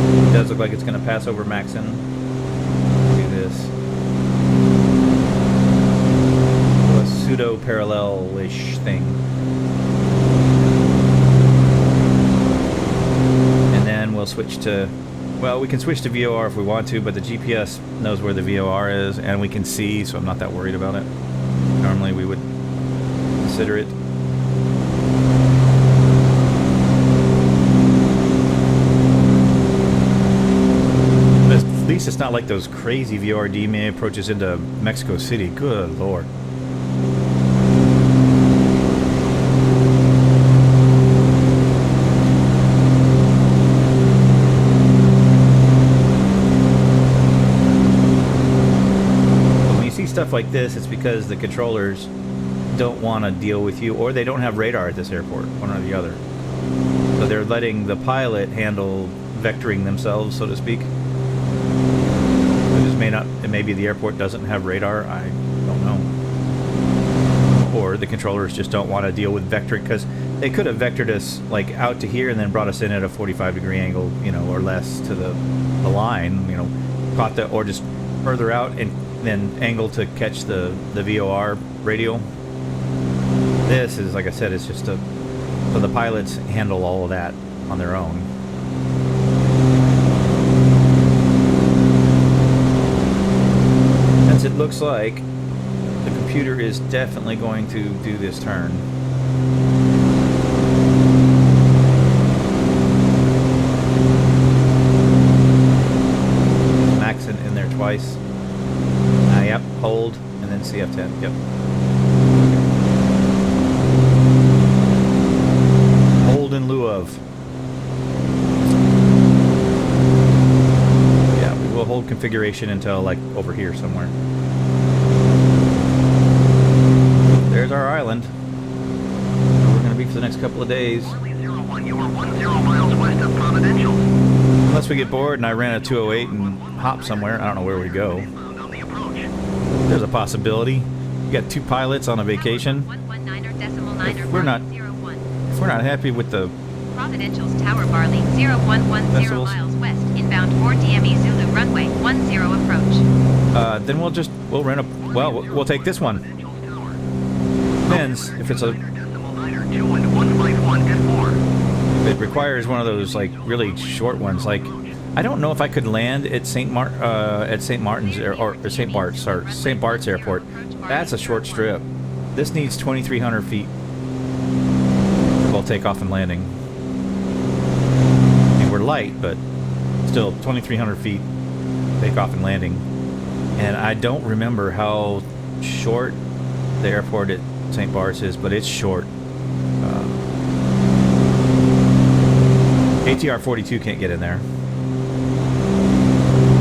It does look like it's going to pass over Maxon. Do this. A pseudo-parallel-ish thing. And then we'll switch to... Well, we can switch to VOR if we want to, but the GPS knows where the VOR is, and we can see, so I'm not that worried about it. Normally we would consider it. At least it's not like those crazy VOR-DMA approaches into Mexico City. Good Lord. When you see stuff like this, it's because the controllers don't want to deal with you, or they don't have radar at this airport, one or the other. So they're letting the pilot handle vectoring themselves, so to speak. Maybe the airport doesn't have radar, I don't know. Or the controllers just don't want to deal with vectoring, because they could have vectored us like out to here and then brought us in at a 45-degree angle, or less to the line, caught the, or just further out and then angle to catch the VOR radial. This is, like I said, it's just so the pilots handle all of that on their own. It looks like the computer is definitely going to do this turn. Maxon in there twice. Yep, hold, and then CF10. Yep. Hold in lieu of. Yeah, we will hold configuration until like over here somewhere. There's our island. Where we're going to be for the next couple of days. You are 10 miles west of Providential. Unless we get bored and I ran a 208 and hop somewhere. I don't know where we go. There's a possibility. We got two pilots on a vacation. If we're not happy with the Providential's Tower Barley 0110 decibels. miles west in southbound 4 DME Zulu runway 10 approach. Then we'll rent a, well, we'll take this one. Depends if it's a, if it requires one of those like really short ones. Like, I don't know if I could land at St. Martin's or St. Bart's Airport. That's a short strip. This needs 2,300 feet for both takeoff and landing. I mean, we're light, but still 2,300 feet takeoff and landing. And I don't remember how short the airport at St. Bart's is, but it's short. ATR 42 can't get in there.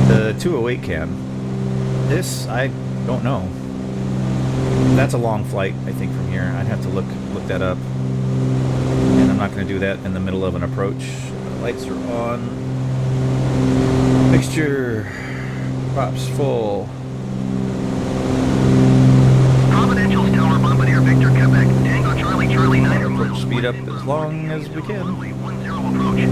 The 208 can. This, I don't know. That's a long flight, I think, from here. I'd have to look that up. And I'm not going to do that in the middle of an approach. Lights are on. Fixture. Props full. Providential's Tower, Bombardier Victor, Quebec, Tango Charlie, Charlie 9 miles. Speed up as long as we can. Runway 10 approach.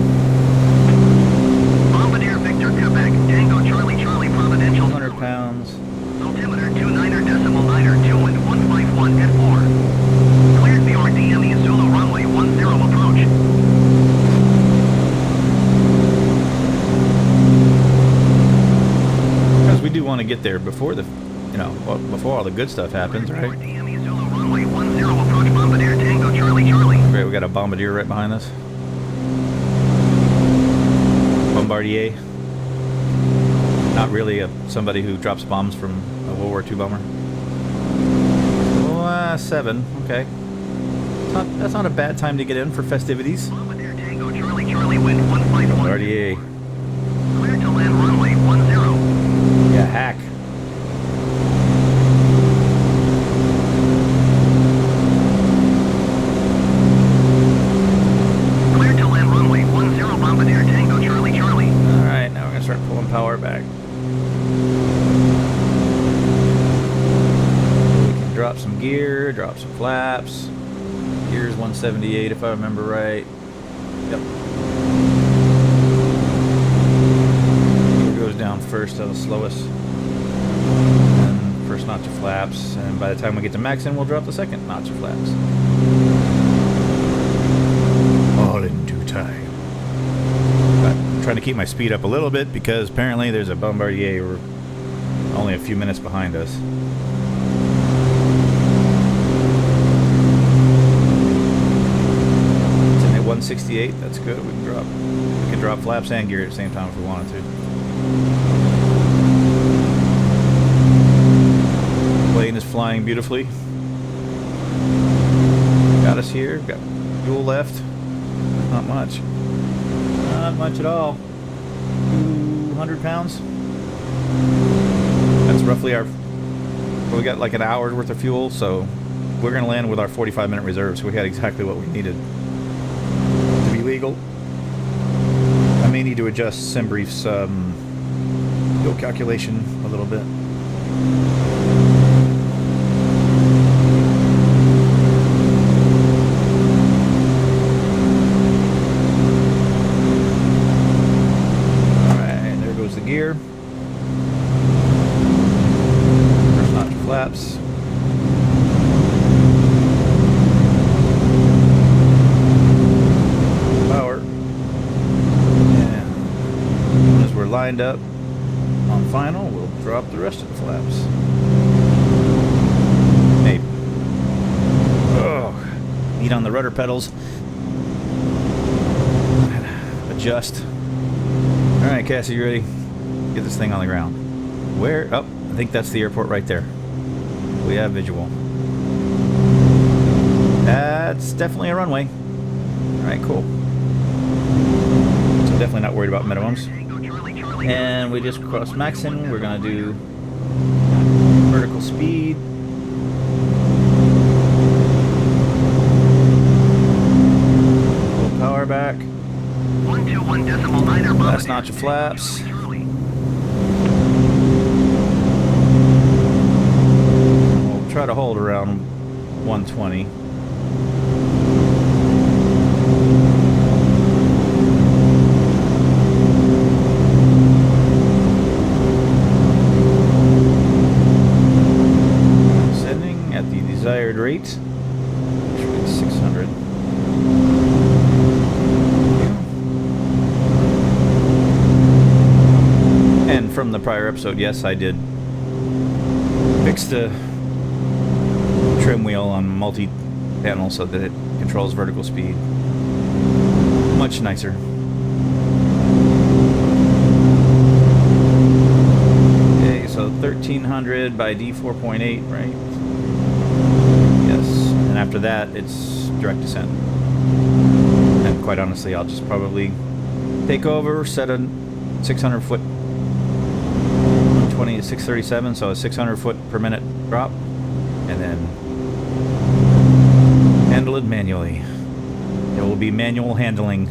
Bombardier Victor, Quebec, Tango Charlie, Charlie, Providential. 100 pounds. Altimeter 29.9, 2 wind 151 at 4. Cleared for your DME Zulu runway 10 approach. Because we do want to get there before the, you know, before all the good stuff happens, right? DME Zulu runway 10 approach. Bombardier Tango Charlie, Charlie. Great, we got a Bombardier right behind us. Bombardier. Not really somebody who drops bombs from a World War II bomber. 7, okay. That's not a bad time to get in for festivities. Bombardier Tango Charlie, Charlie, wind 151. Bombardier. Cleared to land runway 10. Yeah, hack. Cleared to land runway 10. Bombardier Tango Charlie, Charlie. Alright, now we're going to start pulling power back. Drop some gear, drop some flaps. Gear's 178 if I remember right. Yep. Gear goes down first, the slowest. And first notch of flaps. And by the time we get to maxing, we'll drop the second notch of flaps. All in due time. But I'm trying to keep my speed up a little bit because apparently there's a Bombardier only a few minutes behind us. 168, that's good. We can drop flaps and gear at the same time if we wanted to. Plane is flying beautifully. Got us here. Got fuel left. Not much. Not much at all. 200 pounds. That's roughly our. Well, we got like an hour's worth of fuel, so we're gonna land with our 45-minute reserve. So we had exactly what we needed. Legal. I may need to adjust SimBrief's fuel calculation a little bit. Alright, there goes the gear. First notch of flaps. Lined up on final, we'll drop the rest of the flaps. Maybe. Oh, eat on the rudder pedals. Adjust. All right, Cassie, you ready? Get this thing on the ground. Where? Oh, I think that's the airport right there. We have visual. That's definitely a runway. All right, cool. So definitely not worried about minimums. And we just crossed maxing. We're gonna do vertical speed. Pull power back. 121.9. Last notch of flaps. We'll try to hold around 120. And from the prior episode, yes, I did fix the trim wheel on multi-panel so that it controls vertical speed. Much nicer. Okay, so 1300 by D4.8, right? Yes. And after that, it's direct descent. And quite honestly, I'll just probably take over, set a 600 foot 20 to 637, so a 600 foot per minute drop, and then handle it manually. It will be manual handling.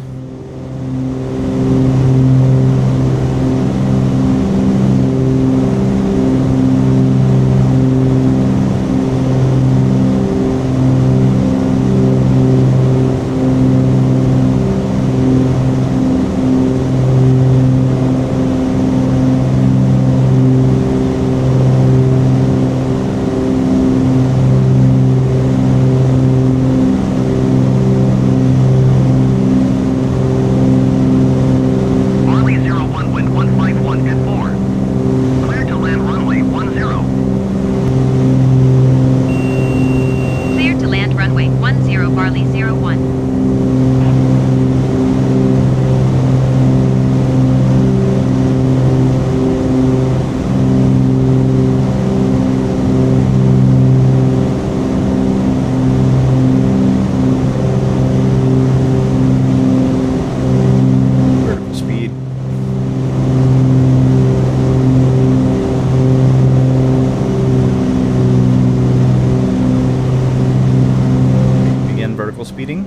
Speeding.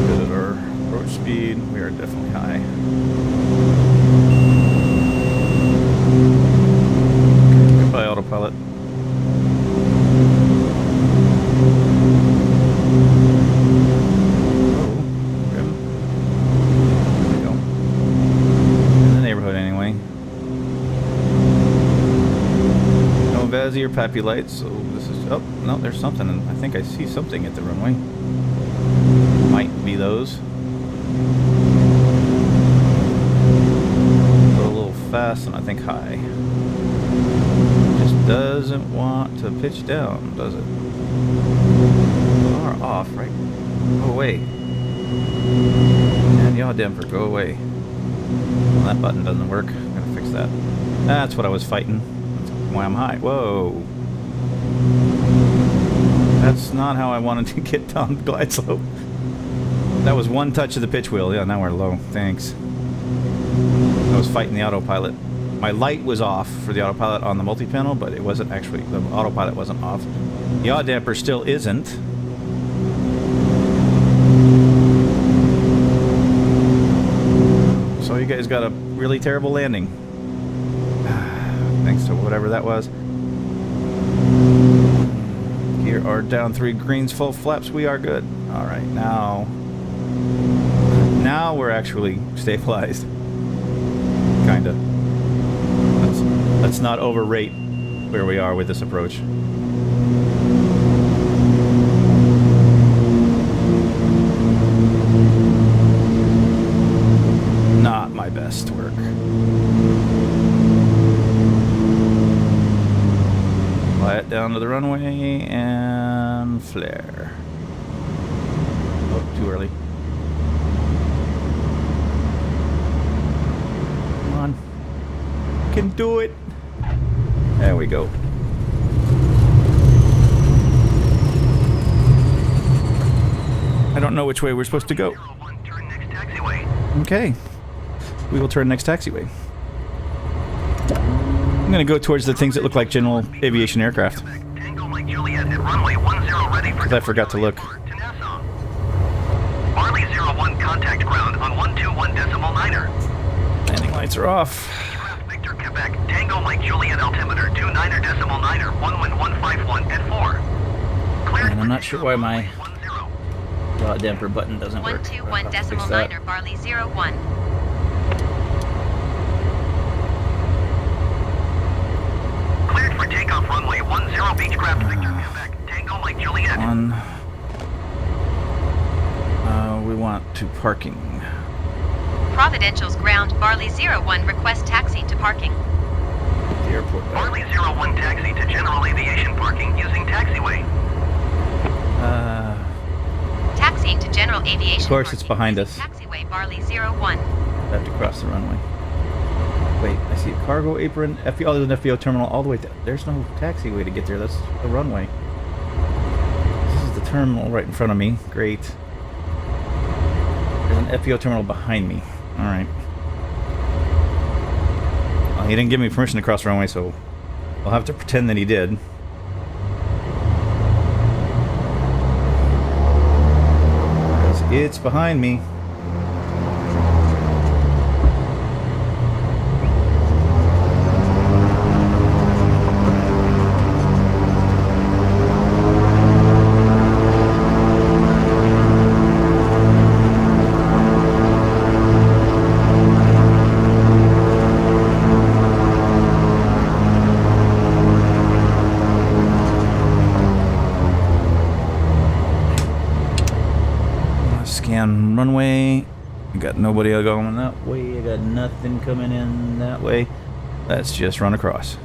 Good at our approach speed. We are definitely high. Goodbye, autopilot. Your pappy lights, so this is, oh no, there's something, I think I see something at the runway. Might be those. Go a little fast and I think high. Just doesn't want to pitch down, does it? Are off, right? Go away. And yaw damper, go away. Well, that button doesn't work. I'm gonna fix that. That's what I was fighting. Why I'm high. Whoa. That's not how I wanted to get down the glide slope. That was one touch of the pitch wheel. Yeah, now we're low. Thanks. I was fighting the autopilot. My light was off for the autopilot on the multi-panel, but it wasn't actually, the autopilot wasn't off. The yaw damper still isn't. So you guys got a really terrible landing. Thanks to whatever that was. Here are down 3 greens, full flaps. We are good. All right, now we're actually stabilized. Kinda. Let's not overrate where we are with this approach. Not my best work. Quiet down to the runway and flare. Oh, too early. Come on. Can do it. There we go. I don't know which way we're supposed to go. Okay. We will turn next taxiway. I'm going to go towards the things that look like general aviation aircraft. Because I forgot to look. Barley 01 contact ground on 121.9er. Landing lights are off. Beechcraft Victor Quebec, Tango Mike Juliet altimeter 29.9er, 11151 at 4. Cleared And I'm not sure why my yaw damper button doesn't work. 121.9er, Barley 01. Cleared for takeoff runway 10 Beechcraft Victor Quebec, Go like Juliet. On. We want to parking. Providential's ground, Barley 01, request taxi to parking. The airport. Barley 01 taxi to general aviation parking using taxiway. Taxiing to general aviation. Of course, it's parking behind using us. Taxiway Barley 01. I have to cross the runway. Wait, I see a cargo apron. FBO, there's an FBO terminal all the way there. There's no taxiway to get there. That's the runway. This is the terminal right in front of me. Great. There's an FBO terminal behind me. All right. Well, he didn't give me permission to cross the runway, so I'll have to pretend that he did. Because it's behind me. Scan runway. I got nobody going that way. I got nothing coming in that way. Let's just run across.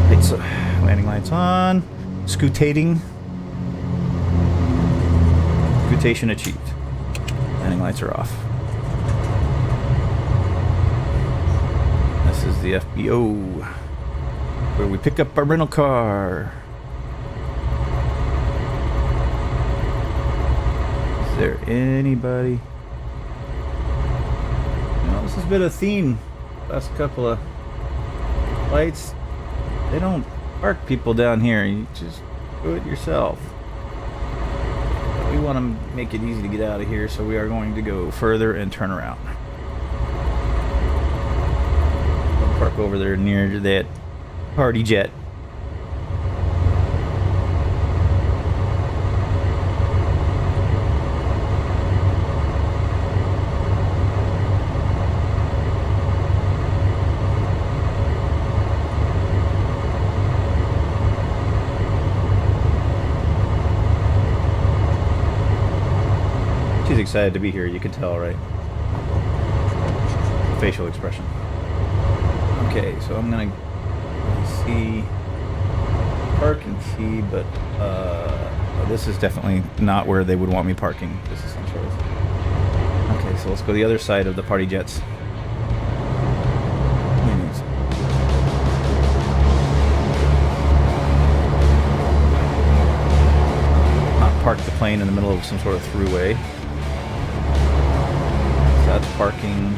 Lights, landing lights on. Scootating. Scootation achieved. Landing lights are off. This is the FBO, where we pick up our rental car. Is there anybody? No, this has been a theme. Last couple of lights. They don't park people down here. You just do it yourself. But we want to make it easy to get out of here, so we are going to go further and turn around. I'll park over there near that party jet. She's excited to be here, you can tell, right? Facial expression. Okay, so I'm gonna see parking key, but this is definitely not where they would want me parking. This is some sort of... Okay, so let's go the other side of the party jets. Not park the plane in the middle of some sort of throughway. That's parking.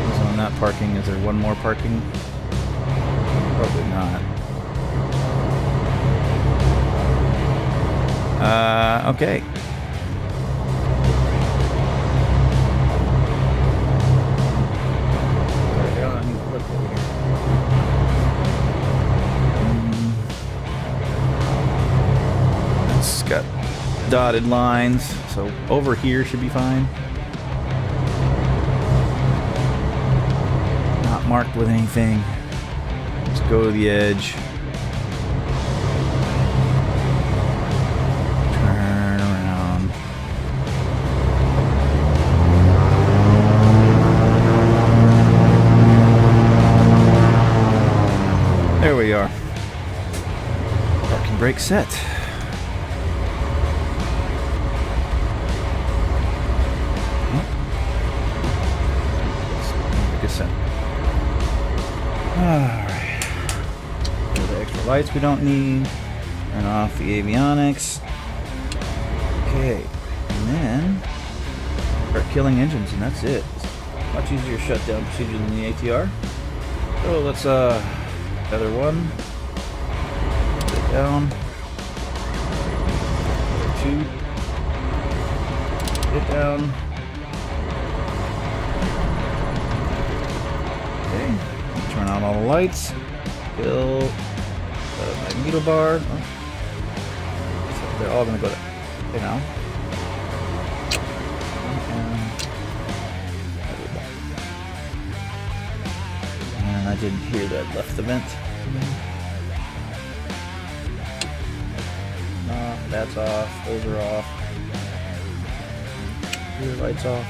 Is on that parking. Is there one more parking? Probably not. Okay. It's got dotted lines, so over here should be fine. Marked with anything. Just go to the edge. Turn around. There we are. Parking brake set. Descent. Alright. The extra lights we don't need. Turn off the avionics. Okay. And then start killing engines, and that's it. It's much easier shutdown procedure than the ATR. So let's feather one. Put it down. Two. Put it down. Okay. Turn on all the lights. Kill the magneto bar. Oh. So they're all gonna go there now. And I didn't hear that left the vent. That's off. Those are off. Rear lights off.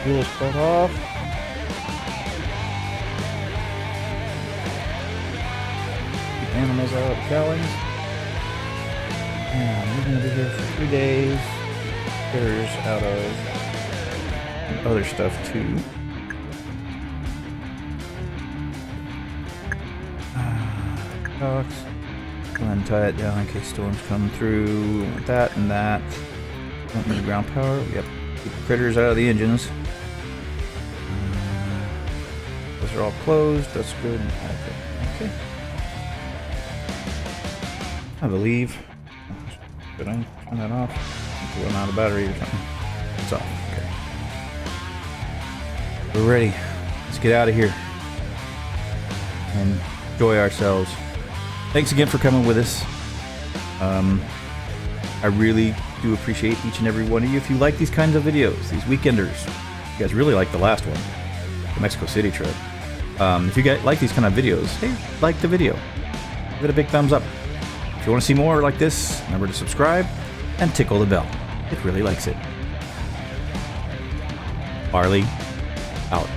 Wheels cut off. Keep animals out of the cowlings. And we're going to be here for 3 days. Critters out of other stuff too. Docks. Go ahead and tie it down in case storms come through. That and that. Don't need ground power. Yep. Keep the critters out of the engines. Those are all closed. That's good. Okay. I believe. Did I turn that off? Run out of battery or something. It's off. Okay. We're ready. Let's get out of here and enjoy ourselves. Thanks again for coming with us. I really do appreciate each and every one of you. If you like these kinds of videos, these weekenders, you guys really like the last one, the Mexico City trip. If you guys like these kind of videos, hey, like the video. Give it a big thumbs up. If you want to see more like this, remember to subscribe and tickle the bell. It really likes it. Barley out.